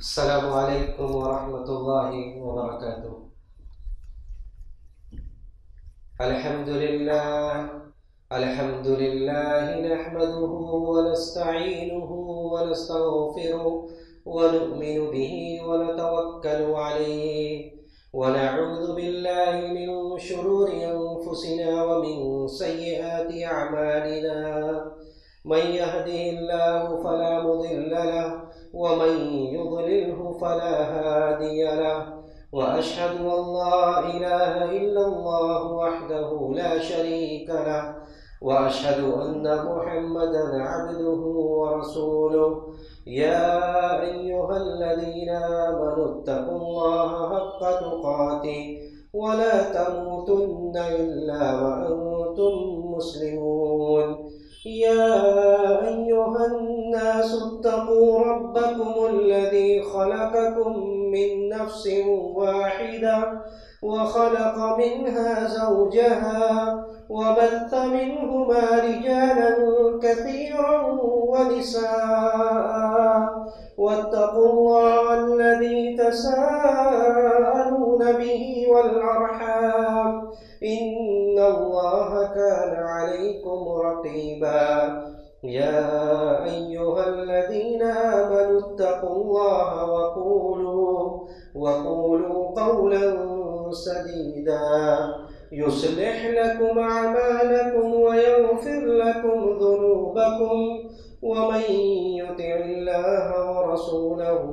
السلام علیکم ورحمۃ اللہ وبرکاتہ۔ الحمد للہ نحمده ونستعینه ونستغفره ونؤمن به ونتوکل علیہ ونعوذ باللہ من شرور انفسنا ومن سیئات اعمالنا، من يهده الله فلا مضل له ومن يضلله فلا هادي له، وأشهد أن لا إله إلا الله وحده لا شريك له، وأشهد أن محمدا عبده ورسوله. يا أيها الذين آمنوا اتقوا الله حق تقاته ولا تموتن إلا وأنتم مسلمون. يا أيها الناس اتقوا ربكم الذي خلقكم من نفس واحدة وخلق منها زوجها وبث منهما رجالا كثيرا ونساء، واتقوا الله الذي تساءلون به والأرحام إن الله كان عليكم رقيبا. يا أيها الذين آمنوا اتقوا الله وقولوا قولا سديدا يصلح لكم أعمالكم ويغفر لكم ذنوبكم، ومن يطع الله ورسوله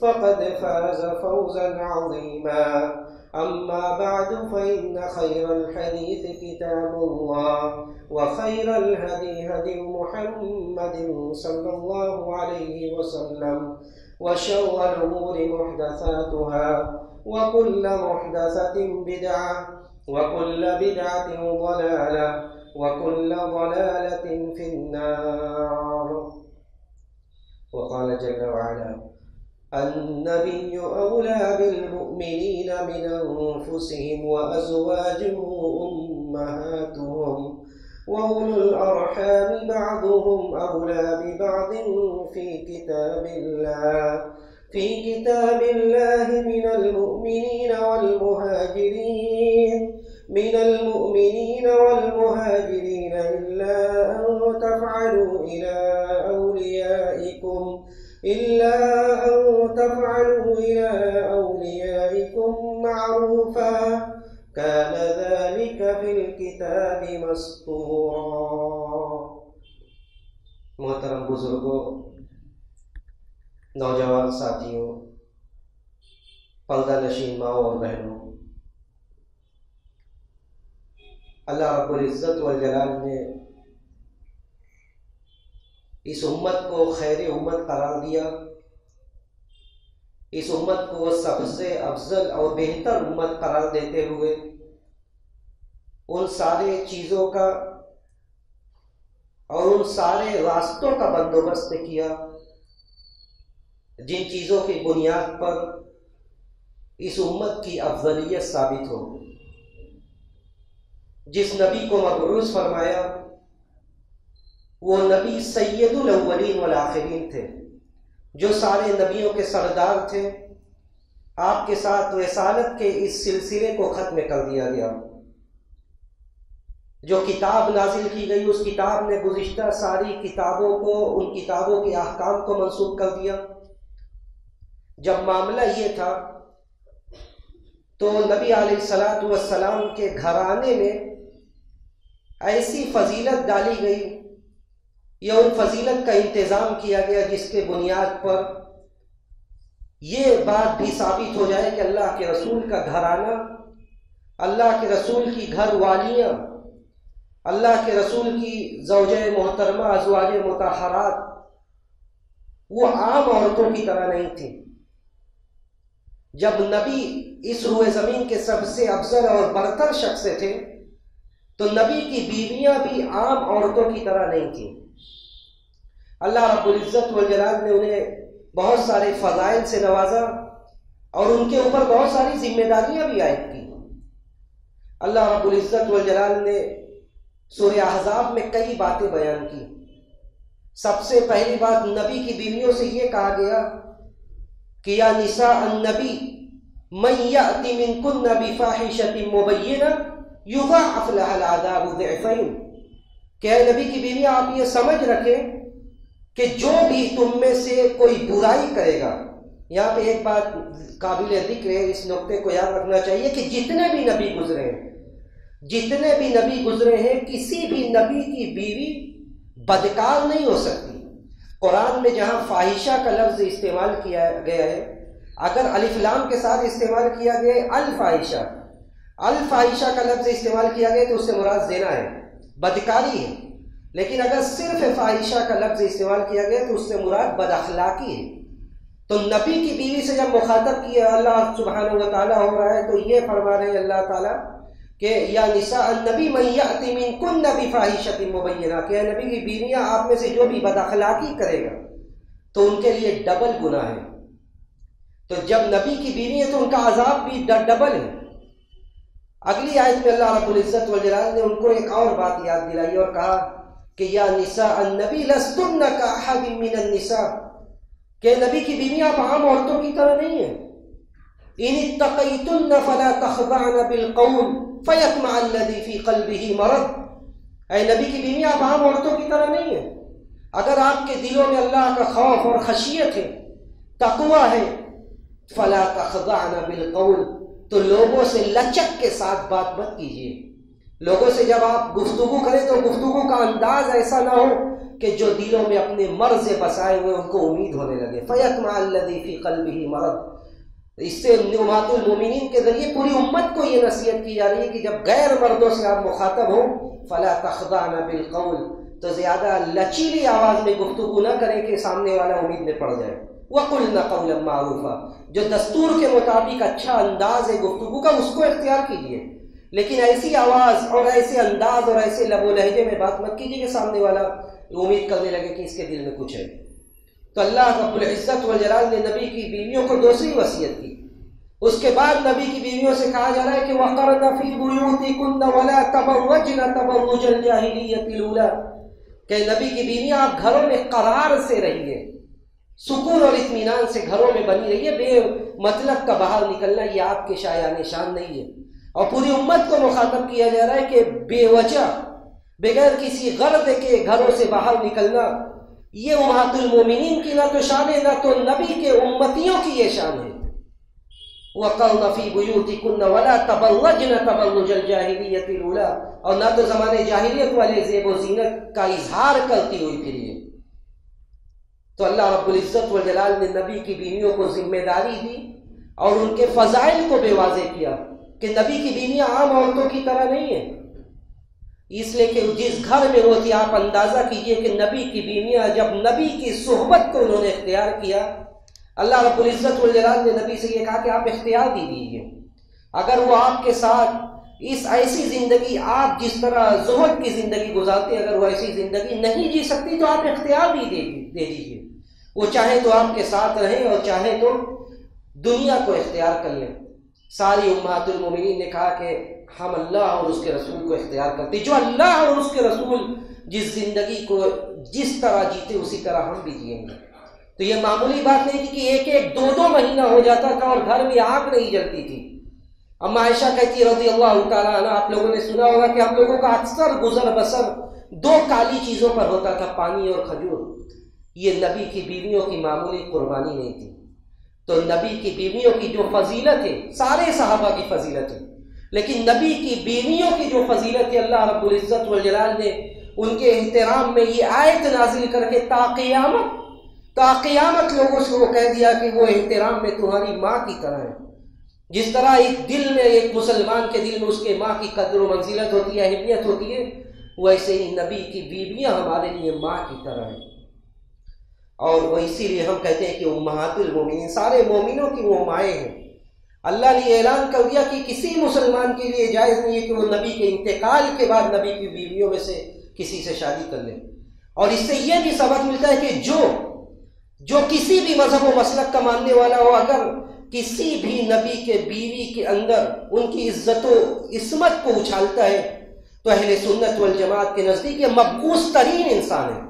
فقد فاز فوزا عظيما. أما بعد فإن خير الحديث كتاب الله، وخير الهدي هدي محمد صلى الله عليه وسلم، وشر الأمور محدثاتها، وكل محدثة بدعة، وكل بدعة ضلالة، وكل ضلالة في النار. وقال جل وعلا: النبي أولى بالمؤمنين من أنفسهم وأزواجه أمهاتهم وأولو الأرحام بعضهم أولى ببعض في كتاب الله من المؤمنين والمهاجرين إلا أن تفعلوا إلى أوليائكم معروفا كان ذلك في الكتاب مسطورا. محترم بزرگوں، نوجوان ساتھیوں، پردہ نشین ماؤں اور بہنوں، اللہ رب العزت والجلال نے اس امت کو خیر امت قرار دیا. اس امت کو سب سے افضل اور بہتر امت قرار دیتے ہوئے ان سارے چیزوں کا اور ان سارے راستوں کا بندوبست کیا جن چیزوں کی بنیاد پر اس امت کی افضلیت ثابت ہو. جس نبی کو مبعوث فرمایا وہ نبی سید الاولین والآخرین تھے، جو سارے نبیوں کے سردار تھے. آپ کے ساتھ رسالت کے اس سلسلے کو ختم کر دیا گیا. جو کتاب نازل کی گئی اس کتاب نے گزشتہ ساری کتابوں کو، ان کتابوں کے احکام کو منسوخ کر دیا. جب معاملہ یہ تھا تو نبی علیہ السلام کے گھرانے میں ایسی فضیلت ڈالی گئی یا ان فضیلت کا انتظام کیا گیا جس کے بنیاد پر یہ بات بھی ثابت ہو جائے کہ اللہ کے رسول کا گھرانہ، اللہ کے رسول کی گھر والیاں، اللہ کے رسول کی زوجہ محترمہ ازواج مطہرات وہ عام عورتوں کی طرح نہیں تھیں. جب نبی اس روئے زمین کے سب سے افضل اور برتر شخص تھے تو نبی کی بیویاں بھی عام عورتوں کی طرح نہیں تھیں. اللہ رب العزت والجلال نے انہیں بہت سارے فضائل سے نوازا اور ان کے اوپر بہت ساری ذمہ داریاں بھی عائد کی. اللہ رب العزت والجلال نے سورہ احزاب میں کئی باتیں بیان کی. سب سے پہلی بات نبی کی بیویوں سے یہ کہا گیا کہ یا نساء النبی من یأت منکن بفاحشۃ مبینہ یضاعف لها العذاب ضعفین، کہ اے نبی کی بیویاں آپ یہ سمجھ رکھیں کہ جو بھی تم میں سے کوئی برائی کرے گا، یہاں پہ ایک بات قابل ذکر ہے، اس نقطے کو یاد رکھنا چاہیے کہ جتنے بھی نبی گزرے ہیں کسی بھی نبی کی بیوی بدکار نہیں ہو سکتی۔ قرآن میں جہاں فاحشہ کا لفظ استعمال کیا گیا ہے، اگر الف لام کے ساتھ استعمال کیا گیا ہے الفاحشہ کا لفظ استعمال کیا گیا تو اس سے مراد زنا ہے، بدکاری ہے، لیکن اگر صرف فاحشہ کا لفظ استعمال کیا گیا تو اس سے مراد بد اخلاقی ہے۔ تو نبی کی بیوی سے جب مخاطب کیا اللہ سبحانہ و تعالیٰ ہو رہا ہے تو یہ فرما رہے ہیں اللہ تعالیٰ کہ یا نساء النبی من یأت منکن بفاحشۃ مبینہ، کہ اے نبی کی بیویاں آپ میں سے جو بھی بد اخلاقی کرے گا تو ان کے لیے ڈبل گناہ ہے۔ تو جب نبی کی بیوی ہے تو ان کا عذاب بھی ڈبل ہے۔ اگلی آیت میں اللہ رب العزت والجلال نے ان کو ایک اور بات یاد دلائی اور کہا کہ یا نساء النبی لستن کاحد من النساء، کہ نبی کی بیویاں آپ عام عورتوں کی طرح نہیں ہیں۔ ان اتقیتن فلا تخضعن بالقول فیطمع الذی فی قلبہ مرض، اے نبی کی بیویاں آپ عام عورتوں کی طرح نہیں ہیں، اگر آپ کے دلوں میں اللہ کا خوف اور خشیت ہے، تقوی ہے، فلا تخضعن بالقول، تو لوگوں سے لچک کے ساتھ بات مت کیجیے۔ لوگوں سے جب آپ گفتگو کریں تو گفتگو کا انداز ایسا نہ ہو کہ جو دلوں میں اپنے مرض بسائے ہوئے ان کو امید ہونے لگے۔ فیطمع الذی فی قلبہ مرض، اس سے امہات المومنین کے ذریعے پوری امت کو یہ نصیحت کی جا رہی ہے کہ جب غیر مردوں سے آپ مخاطب ہوں فلا تخضعن بالقول، تو زیادہ لچیلی آواز میں گفتگو نہ کریں کہ سامنے والا امید میں پڑ جائے۔ وَقُلْنَ قَوْلًا مَعْرُوفًا، جو دستور کے مطابق اچھا انداز ہے گفتگو کا اس کو اختیار کیجیے، لیکن ایسی آواز اور ایسے انداز اور ایسے لب و لہجے میں بات مت کیجیے کہ سامنے والا امید کرنے لگے کہ اس کے دل میں کچھ ہے۔ تو اللہ رب العزت والجلال نے نبی کی بیویوں کو دوسری وصیت کی۔ اس کے بعد نبی کی بیویوں سے کہا جا رہا ہے کہ وَقَرْنَ فِي بُيُوتِكُنَّ وَلَا تَبَرَّجْنَ تَبَرُّجَ الْجَاهِلِيَّةِ الْأُولَىٰ، کہ نبی کی بیویاں آپ گھروں میں قرار سے رہیے، سکون اور اطمینان سے گھروں میں بنی رہیے، بے مطلب کا باہر نکلنا یہ آپ کے شایان شان نہیں ہے۔ اور پوری امت کو مخاطب کیا جا رہا ہے کہ بے وجہ بغیر کسی غرض کے گھروں سے باہر نکلنا یہ امہات المومنین کی نہ تو شان ہے نہ تو نبی کے امتیوں کی یہ شان ہے۔ وَقَرْنَ فِي بُيُوتِكُنَّ وَلَا تَبَرَّجْنَ تَبَرُّجَ الْجَاهِلِيَّةِ الْأُولَىٰ، اور نہ تو زمانے جاہلیت والے زیب و زینت کا اظہار کرتی ہوئی پھریے۔ تو اللہ رب العزت والجلال نے نبی کی بیویوں کو ذمہ داری دی اور ان کے فضائل کو بے واضح کیا کہ نبی کی بیویاں عام عورتوں کی طرح نہیں ہیں، اس لیے کہ جس گھر میں وہ تھی آپ اندازہ کیجئے کہ نبی کی بیویاں جب نبی کی صحبت کو انہوں نے اختیار کیا، اللہ رب العزت والجلال نے نبی سے یہ کہا کہ آپ اختیار دی دیجئے، اگر وہ آپ کے ساتھ اس ایسی زندگی آپ جس طرح زہد کی زندگی گزارتے اگر وہ ایسی زندگی نہیں جی سکتی تو آپ اختیار بھی دے دیجئے، وہ چاہے تو آپ کے ساتھ رہیں اور چاہے تو دنیا کو اختیار کر لیں۔ ساری امہات المومنین نے کہا کہ ہم اللہ اور اس کے رسول کو اختیار کرتے، جو اللہ اور اس کے رسول جس زندگی کو جس طرح جیتے اسی طرح ہم بھی جئیں گے۔ تو یہ معمولی بات نہیں تھی کہ ایک ایک دو دو مہینہ ہو جاتا تھا اور گھر میں آگ نہیں جلتی تھی۔ اما عائشہ کہتی رضی اللہ تعالیٰ عنہ، آپ لوگوں نے سنا ہوگا کہ ہم لوگوں کا اکثر گزر بسر دو کالی چیزوں پر ہوتا تھا، پانی اور کھجور۔ یہ نبی کی بیویوں کی معمولی قربانی نہیں تھی۔ تو نبی کی بیویوں کی جو فضیلت ہے، سارے صحابہ کی فضیلت ہے، لیکن نبی کی بیویوں کی جو فضیلت ہے اللہ رب العزت والجلال نے ان کے احترام میں یہ آیت نازل کر کے تا قیامت لوگوں سے وہ کہہ دیا کہ وہ احترام میں تمہاری ماں کی طرح ہے۔ جس طرح ایک دل میں ایک مسلمان کے دل میں اس کے ماں کی قدر و منزلت ہوتی ہے، اہمیت ہوتی ہے، ویسے ہی نبی کی بیویاں ہمارے لیے ماں کی طرح ہیں۔ اور وہ اسی لیے ہم کہتے ہیں کہ امہات المومنین، سارے مومنوں کی وہ مائیں ہیں۔ اللہ نے اعلان کر دیا کہ کسی مسلمان کے لیے جائز نہیں ہے کہ وہ نبی کے انتقال کے بعد نبی کی بیویوں میں سے کسی سے شادی کر لے۔ اور اس سے یہ بھی سبق ملتا ہے کہ جو کسی بھی مذہب و مسلک کا ماننے والا ہو، اگر کسی بھی نبی کے بیوی کے اندر ان کی عزت و عصمت کو اچھالتا ہے تو اہل سنت والجماعت کے نزدیک یہ مبعوث ترین انسان ہے۔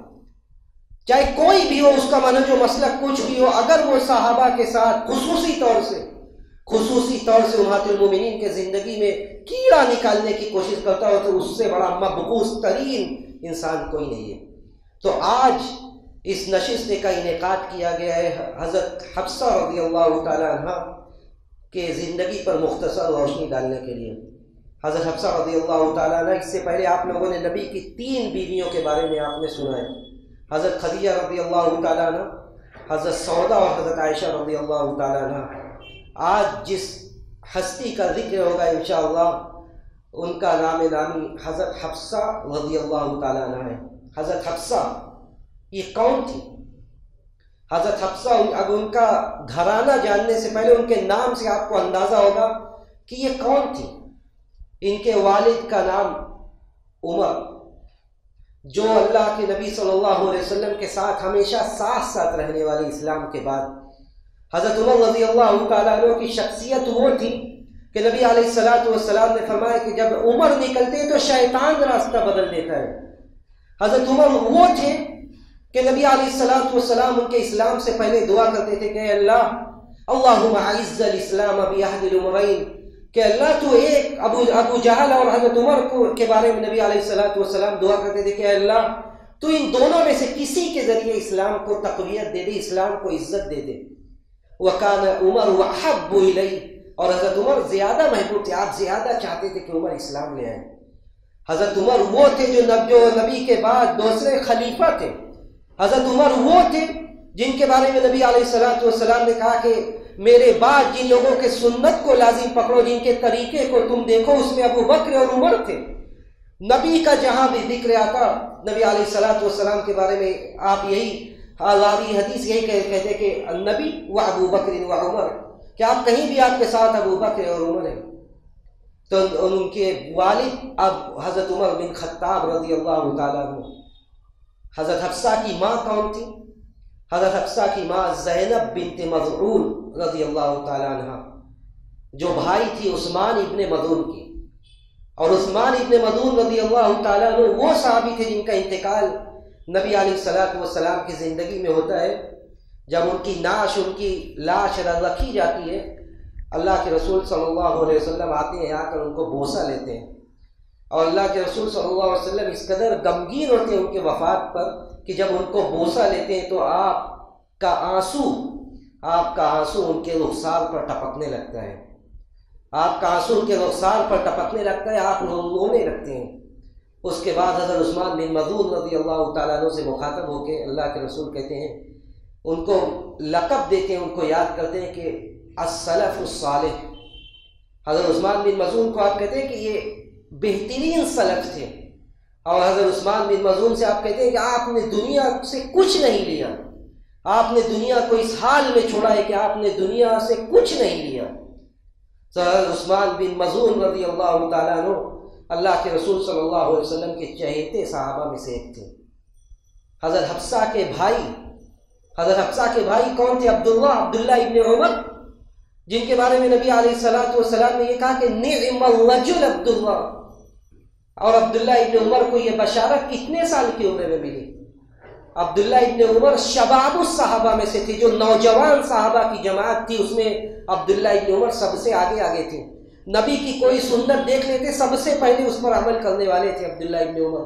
چاہے کوئی بھی ہو اس کا منہج و مسلک کچھ بھی ہو، اگر وہ صحابہ کے ساتھ خصوصی طور سے امہات المومنین کے زندگی میں کیڑا نکالنے کی کوشش کرتا ہو تو اس سے بڑا مبغوث ترین انسان کوئی نہیں ہے۔ تو آج اس نشست کا انعقاد کیا گیا ہے حضرت حفصہ رضی اللہ تعالی عنہ کے زندگی پر مختصر روشنی ڈالنے کے لیے۔ حضرت حفصہ رضی اللہ تعالی عنہ، اس سے پہلے آپ لوگوں نے نبی کی 3 بیویوں کے بارے میں آپ نے سنا ہے، حضرت خدیجہ رضی اللہ تعالی عنہ، حضرت سودا اور حضرت عائشہ رضی اللہ تعالی عنہ۔ آج جس ہستی کا ذکر ہوگا انشاءاللہ ان کا نام نامی حضرت حفصہ رضی اللہ تعالی عنہ ہے۔ حضرت حفصہ یہ کون تھی؟ حضرت حفصہ، اب ان کا گھرانہ جاننے سے پہلے ان کے نام سے آپ کو اندازہ ہوگا کہ یہ کون تھی۔ ان کے والد کا نام عمر، جو اللہ کے نبی صلی اللہ علیہ وسلم کے ساتھ ہمیشہ ساتھ رہنے والے اسلام کے بعد۔ حضرت عمر رضی اللہ تعالیٰ عنہ کی شخصیت وہ تھی کہ نبی علیہ السلام نے فرمایا کہ جب عمر نکلتے تو شیطان راستہ بدل دیتا ہے۔ حضرت عمر وہ تھے کہ نبی علیہ السلام ان کے اسلام سے پہلے دعا کرتے تھے کہ اللہ اللہم اعز الاسلام باحد العمرین، کہ اللہ تو ایک ابو جہل اور حضرت عمر کے بارے میں نبی علیہ السلام دعا کرتے تھے کہ اللہ تو ان دونوں میں سے کسی کے ذریعے اسلام کو تقویت دے دے، اسلام کو عزت دے دے۔ وَكَانَ عُمَرُ وَأَحَبُّ إِلَيْهِ، اور حضرت عمر زیادہ محبوب تھے، آپ زیادہ چاہتے تھے کہ عمر اسلام لے آئے۔ حضرت عمر وہ تھے جو نبی کے بعد دوسرے خلیفہ تھے۔ حضرت عمر وہ تھے جن کے بارے میں نبی علیہ السلام نے کہا کہ میرے بعد جن لوگوں کے سنت کو لازم پکڑو، جن کے طریقے کو تم دیکھو، اس میں ابو بکر اور عمر تھے۔ نبی کا جہاں بھی ذکر آتا نبی علیہ السلام کے بارے میں آپ یہی راوی حدیث یہی کہتے کہ نبی و ابو بکر و عمر، کہ آپ کہیں بھی آپ کے ساتھ ابو بکر اور عمر ہیں۔ تو ان کے والد اب حضرت عمر بن خطاب رضی اللہ تعالیٰ عنہ۔ حضرت حفصہ کی ماں کون تھی؟ حضرت حفصہ کی ماں زینب بنت مظعون رضی اللہ تعالیٰ عنہ، جو بھائی تھی عثمان ابن مظعون کی۔ اور عثمان ابن مظعون رضی اللہ تعالیٰ عنہ وہ صحابی تھے جن کا انتقال نبی علیہ السلام کی زندگی میں ہوتا ہے۔ جب ان کی لاش رکھی جاتی ہے، اللہ کے رسول صلی اللہ علیہ وسلم آتے ہیں، آ کر ان کو بوسہ لیتے ہیں، اور اللہ کے رسول صلی اللہ علیہ وسلم اس قدر غمگین ہوتے ہیں ان کے وفات پر کہ جب ان کو بوسہ لیتے ہیں تو آپ کا آنسو ان کے رخسار پر ٹپکنے لگتا ہے، آپ کا آنسو ان کے رخسار پر ٹپکنے لگتا ہے، آپ رونے لگتے ہیں۔ اس کے بعد حضرت عثمان بن مظعون رضی اللہ تعالیٰ عنہ سے مخاطب ہو کے اللہ کے رسول کہتے ہیں، ان کو لقب دیتے ہیں، ان کو یاد کرتے ہیں کہ السلف الصالح۔ حضرت عثمان بن مظعون کو آپ کہتے ہیں کہ یہ بہترین سلف تھے، اور حضرت عثمان بن مظعون سے آپ کہتے ہیں کہ آپ نے دنیا سے کچھ نہیں لیا، آپ نے دنیا کو اس حال میں چھوڑا ہے کہ آپ نے دنیا سے کچھ نہیں لیا۔ تو حضرت عثمان بن مظعون رضی اللہ تعالیٰ عنہ اللہ کے رسول صلی اللہ علیہ وسلم کے چہیتے صحابہ میں سے ایک تھے۔ حضرت حفصہ کے بھائی کون تھے؟ عبداللہ ابن عمر، جن کے بارے میں نبی علیہ السلام نے یہ کہا کہ نعم الرجل عبداللہ، اور عبداللہ ابن عمر کو یہ بشارت کتنے سال کی عمر میں ملی؟ عبداللہ ابن عمر شباب الصحابہ میں سے تھے، جو نوجوان صحابہ کی جماعت تھی اس میں عبداللہ ابن عمر سب سے آگے تھے۔ نبی کی کوئی سنت دیکھ لیتے سب سے پہلے اس پر عمل کرنے والے تھے عبداللہ ابن عمر۔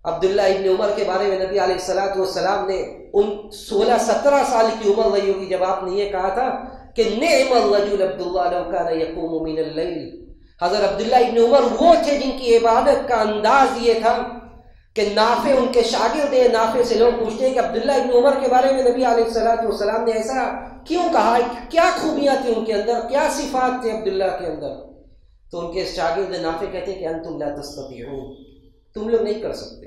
عبداللہ ابن عمر کے بارے میں نبی علیہ السلام نے ان 16-17 سال کی عمر رہی ہوگی جب آپ نے یہ کہا تھا کہ نعم الرجل عبداللہ لو کان یقوم من اللیل۔ حضرت عبداللہ ابن عمر وہ تھے جن کی عبادت کا انداز یہ تھا کہ نافع ان کے شاگرد ہیں، نافع سے لوگ پوچھتے ہیں کہ عبداللہ ابن عمر کے بارے میں نبی علیہ السلام نے ایسا کیوں کہا، کیا خوبیاں تھیں ان کے اندر، کیا صفات تھے عبداللہ کے اندر؟ تو ان کے شاگرد نافع کہتے ہیں کہ انتم لا تستطيعون، تم لوگ نہیں کر سکتے۔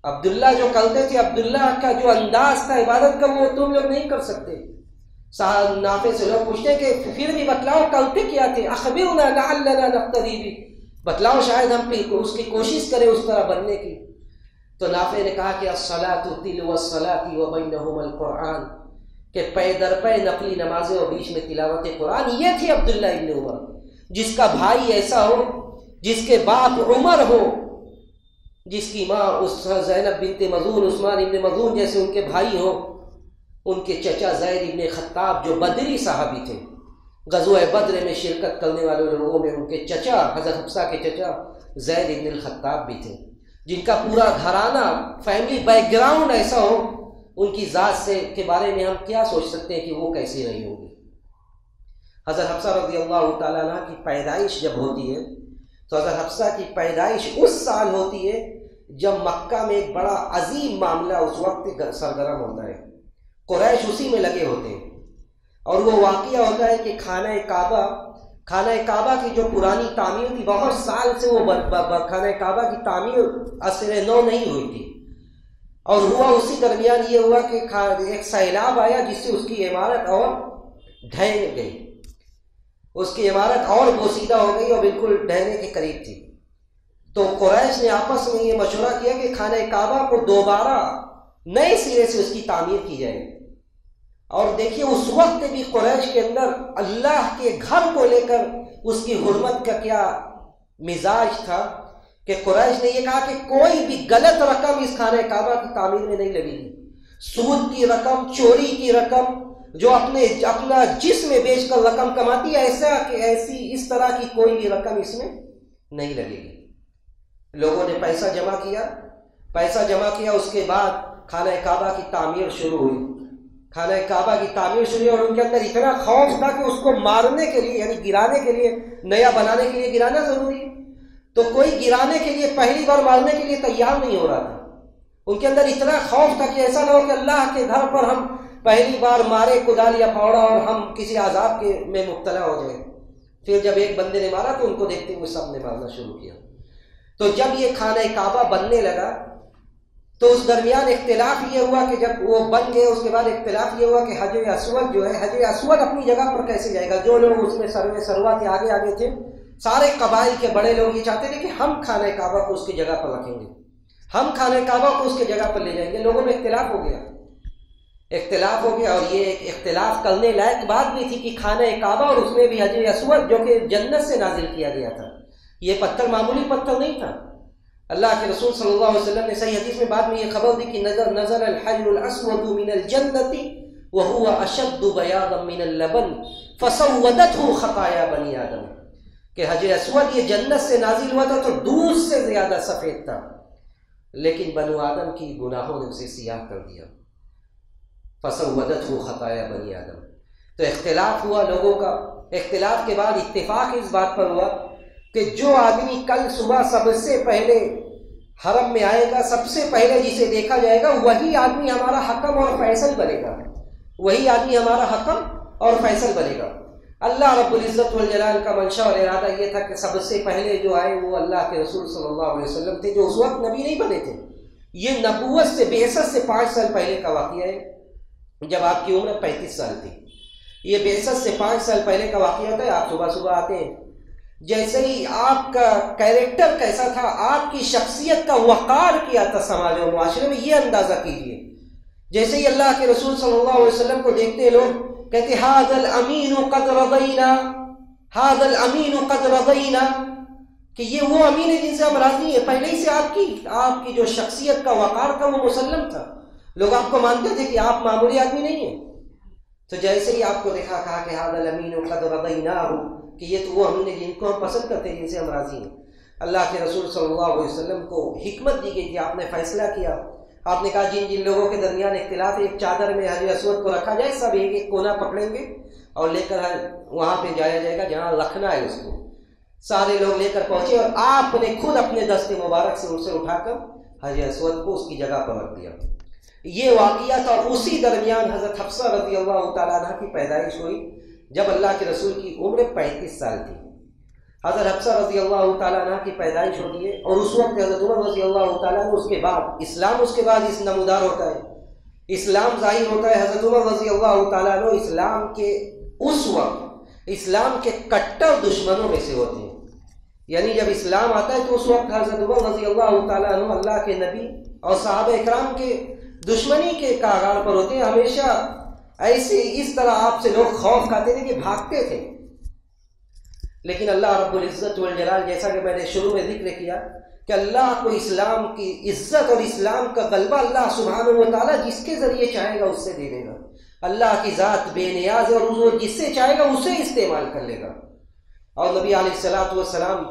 عبداللہ جو کرتے تھے، عبداللہ کا جو انداز تھا عبادت کا، وہ تم لوگ نہیں کر سکتے۔ نافع سے لوگ پوچھتے ہیں کہ پھر بھی بتلاؤ کرتے کیا تھے، اخبرنا لعلنا نقتدی بک، بتلاؤ شاید ہم اس کی کوشش کریں اس طرح بننے کی۔ تو نافع نے کہا کہ الصلاۃ تلو الصلاۃ وبینہما القرآن، کہ پے در پے نفلی نمازیں اور بیچ میں تلاوت قرآن۔ یہ تھی عبداللہ ابن عمر، جس کا بھائی ایسا ہو، جس کے باپ عمر ہو، جس کی ماں اس زینب بنت مظعون، عثمان ابن مظعون جیسے ان کے بھائی ہوں، ان کے چچا زید ابن خطاب جو بدری صحابی تھے، غزوہ بدر میں شرکت کرنے والے لوگوں میں ان کے چچا حضرت حفصہ کے چچا زید ابن الخطاب بھی تھے، جن کا پورا گھرانہ فیملی بیک گراؤنڈ ایسا ہو، ان کی ذات سے کے بارے میں ہم کیا سوچ سکتے ہیں کہ وہ کیسی رہی ہوگی۔ حضرت حفصہ رضی اللہ تعالیٰ عنہ کی پیدائش جب ہوتی ہے تو حضرت حفصہ کی پیدائش اس سال ہوتی ہے جب مکہ میں ایک بڑا عظیم معاملہ اس وقت سرگرم ہوتا ہے، قریش اسی میں لگے ہوتے ہیں، اور وہ واقعہ ہوتا ہے کہ خانہ کعبہ کی جو پرانی تعمیر تھی، بہت سال سے وہ خانہ کعبہ کی تعمیر اثر نو نہیں ہوئی تھی، اور ہوا اسی درمیان یہ ہوا کہ ایک سیلاب آیا جس سے اس کی عمارت اور ڈھہ گئی، اس کی عمارت اور بوسیدہ ہو گئی اور بالکل ڈھہنے کے قریب تھی۔ تو قریش نے آپس میں یہ مشورہ کیا کہ خانہ کعبہ کو دوبارہ نئے سرے سے اس کی تعمیر کی جائے، اور دیکھیے اس وقت بھی قریش کے اندر اللہ کے گھر کو لے کر اس کی حرمت کا کیا مزاج تھا کہ قریش نے یہ کہا کہ کوئی بھی غلط رقم اس خانہ کعبہ کی تعمیر میں نہیں لگے گی، سود کی رقم، چوری کی رقم، جو اپنا جسم بیچ کر رقم کماتی ہے، ایسی اس طرح کی کوئی بھی رقم اس میں نہیں لگے گی۔ لوگوں نے پیسہ جمع کیا، اس کے بعد خانہ کعبہ کی تعمیر شروع ہوئی، اور ان کے اندر اتنا خوف تھا کہ اس کو مارنے کے لیے، یعنی گرانے کے لیے، نیا بنانے کے لیے گرانا ضروری ہے، تو کوئی گرانے کے لیے پہلی بار مارنے کے لیے تیار نہیں ہو رہا تھا۔ ان کے اندر اتنا خوف تھا کہ ایسا نہ ہو کہ اللہ کے گھر پر ہم پہلی بار مارے کدال یا پھاوڑا اور ہم کسی عذاب میں مبتلا ہو جائیں۔ پھر جب ایک بندے نے مارا تو ان کو دیکھتے ہوئے سب نے مارنا شروع کیا۔ تو جب یہ خانہ کعبہ بننے لگا تو اس درمیان اختلاف یہ ہوا کہ جب وہ بن گئے اس کے بعد اختلاف یہ ہوا کہ حجر اسود جو ہے، حجر اسود اپنی جگہ پر کیسے جائے گا۔ جو لوگ اس میں سروا کے آگے تھے، سارے قبائل کے بڑے لوگ یہ چاہتے تھے کہ ہم خانہ کعبہ کو اس کی جگہ پر رکھیں گے، ہم خانہ کعبہ کو اس کی جگہ پر لے جائیں گے۔ لوگوں میں اختلاف ہو گیا، اور یہ ایک اختلاف کرنے لائق بات بھی تھی کہ خانہ کعبہ اور اس میں بھی حجر اسود جو کہ جنت سے نازل کیا گیا تھا، یہ پتھر معمولی پتھر نہیں تھا۔ اللہ کے رسول صلی اللہ علیہ وسلم نے صحیح حدیث میں بعد میں یہ خبر دی کہ نظر الحجر الاسود من الجنت وهو اشد بیاضا من اللبن فسودته خطایا بنی آدم، کہ حجر اسود یہ جنت سے نازل ہوا تھا تو دودھ سے زیادہ سفید تھا، لیکن بنو آدم کی گناہوں نے اسے سیاہ کر دیا۔ فسودته خطایا بنی آدم۔ تو اختلاف ہوا لوگوں کا، اختلاف کے بعد اتفاق اس بات پر ہوا کہ جو آدمی کل صبح سب سے پہلے حرم میں آئے گا، سب سے پہلے جسے دیکھا جائے گا، وہی آدمی ہمارا حکم اور فیصل بنے گا، اللہ رب العزت والجلال کا منشا اور ارادہ یہ تھا کہ سب سے پہلے جو آئے وہ اللہ کے رسول صلی اللہ علیہ وسلم تھے، جو اس وقت نبی نہیں بنے تھے۔ یہ نبوت سے، بعثت سے 5 سال پہلے کا واقعہ ہے، جب آپ کی عمر 35 سال تھی۔ یہ بعثت سے 5 سال پہلے کا واقعہ ہوتا ہے۔ آپ صبح آتے ہیں، جیسے ہی آپ کا کیریکٹر کیسا تھا، آپ کی شخصیت کا وقار کیا تھا سماج و معاشرے میں، یہ اندازہ کیجئے۔ جیسے ہی اللہ کے رسول صلی اللہ علیہ وسلم کو دیکھتے ہیں لوگ کہتے ھذا الامین قد رضینا، ھذا الامین قد رضینا، کہ یہ وہ امین ہے جن سے ہم راضی ہیں۔ پہلے ہی سے آپ کی جو شخصیت کا وقار تھا وہ مسلم تھا، لوگ آپ کو مانتے تھے کہ آپ معمولی آدمی نہیں ہیں۔ تو جیسے ہی آپ کو دیکھا، کہا کہ ھذا الامین قد رضیناہ، کہ یہ تو وہ امین ہے جن کو ہم پسند کرتے ہیں، جن سے ہم راضی ہیں۔ اللہ کے رسول صلی اللہ علیہ وسلم کو حکمت دی گئی کہ آپ نے فیصلہ کیا، آپ نے کہا جن لوگوں کے درمیان اختلاف ہے، ایک چادر میں حجر اسود کو رکھا جائے، سب ایک کونا پکڑیں گے اور لے کر وہاں پہ جایا جائے گا جہاں رکھنا ہے اس کو۔ سارے لوگ لے کر پہنچے اور آپ نے خود اپنے دست مبارک سے ان سے اٹھا کر حجر اسود کو اس کی جگہ پر رکھ دیا۔ یہ واقعہ تھا، اور اسی درمیان حضرت حفصہ رضی اللہ تعالیٰ عنہ کی پیدائش ہوئی جب اللہ کے رسول کی عمر 35 سال تھی۔ حضرت حفصہ رضی اللہ تعالیٰ عنہ کی پیدائش ہوتی ہے، اور اس وقت حضرت عمر رضی اللہ تعالیٰ عنہ اس کے بعد اس نمودار ہوتا ہے، اسلام ظاہر ہوتا ہے۔ حضرت عمر رضی اللہ تعالیٰ عنہ اسلام کے اس وقت اسلام کے کٹر دشمنوں میں سے ہوتے ہیں، یعنی جب اسلام آتا ہے تو اس وقت حضرت عمر رضی اللہ تعالیٰ عنہ اللہ کے نبی اور صحابہ اکرام کے دشمنی کے کاغار پر ہوتے ہیں۔ ہمیشہ اس طرح آپ سے لوگ خوف کھاتے تھے کہ بھاگتے تھے۔ لیکن اللہ رب العزت والجلال، جیسا کہ میں نے شروع میں ذکر کیا کہ اللہ کو اسلام کی عزت اور اسلام کا غلبہ اللہ سبحانہ و تعالیٰ جس کے ذریعے چاہے گا اس سے دے دے گا۔ اللہ کی ذات بے نیاز ہے اور وہ جس سے چاہے گا اسے استعمال کر لے گا۔ اور نبی علیہ الصلوۃ والسلام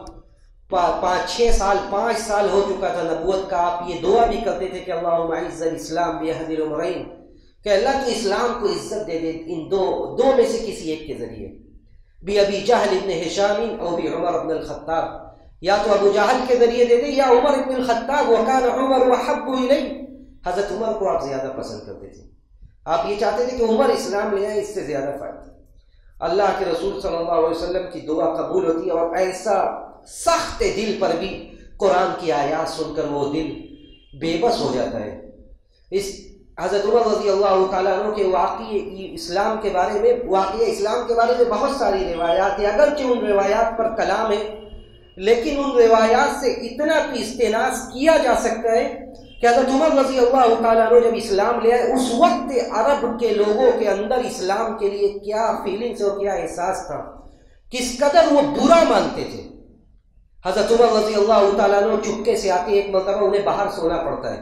5 سال ہو چکا تھا نبوت کا، آپ یہ دعا بھی کرتے تھے کہ اللہم اعز الاسلام باحد الامرین، کہ اللہ تو اسلام کو عزت دے دے ان دو میں سے کسی ایک کے ذریعے، بی جہل ابن ہشام اور بی عمر ابن الخطاب، یا تو ابو جہل کے ذریعے دے دے یا عمر ابن الخطاب، وکان عمر احب الیہ، حضرت عمر کو آپ زیادہ پسند کرتے تھے، آپ یہ چاہتے تھے کہ عمر اسلام لے آئے، اس سے زیادہ فائدہ۔ اللہ کے رسول صلی اللہ علیہ وسلم کی دعا قبول ہوتی ہے، اور ایسا سخت دل پر بھی قرآن کی آیات سن کر وہ دل بے بس ہو جاتا ہے۔ اس حضرت عمر رضی اللہ تعالیٰ عنہ کے واقعہ اسلام کے بارے میں بہت ساری روایات ہیں، اگرچہ ان روایات پر کلام ہے، لیکن ان روایات سے اتنا بھی استناس کیا جا سکتا ہے کہ حضرت عمر رضی اللہ تعالیٰ عنہ جب اسلام لے آئے، اس وقت عرب کے لوگوں کے اندر اسلام کے لیے کیا فیلنگز اور کیا احساس تھا، کس قدر وہ برا مانتے تھے۔ حضرت عمر رضی اللہ تعالیٰ عنہ چپکے سے آتے، ایک مرتبہ انہیں باہر سونا پڑتا ہے،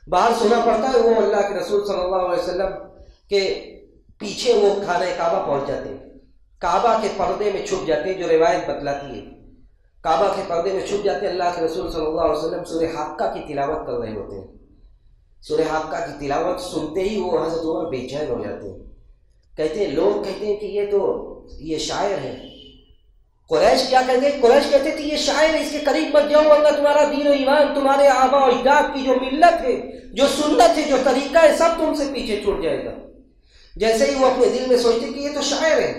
وہ اللہ کے رسول صلی اللہ علیہ وسلم کے پیچھے وہ خانہ کعبہ پہنچ جاتے ہیں، کعبہ کے پردے میں چھپ جاتے ہیں، جو روایت بتلاتی ہے کعبہ کے پردے میں چھپ جاتے ہیں۔ اللہ کے رسول صلی اللہ علیہ وسلم سورہ حاقہ کی تلاوت کر رہے ہوتے ہیں، سورہ حاقہ کی تلاوت سنتے ہی وہ حضرت عمر بے چین ہو جاتے ہیں، لوگ کہتے ہیں کہ یہ شاعر ہے۔ قریش کیا کہتے ہیں؟ قریش کہتے تھے یہ شاعر ہے، اس کے قریب مت جاؤ ورنہ تمہارا دین و ایمان، تمہارے آباء و اجداد کی جو ملت ہے، جو سنت ہے، جو طریقہ ہے، سب تم سے پیچھے چھوٹ جائے گا۔ جیسے ہی وہ اپنے دل میں سوچتے کہ یہ تو شاعر ہے،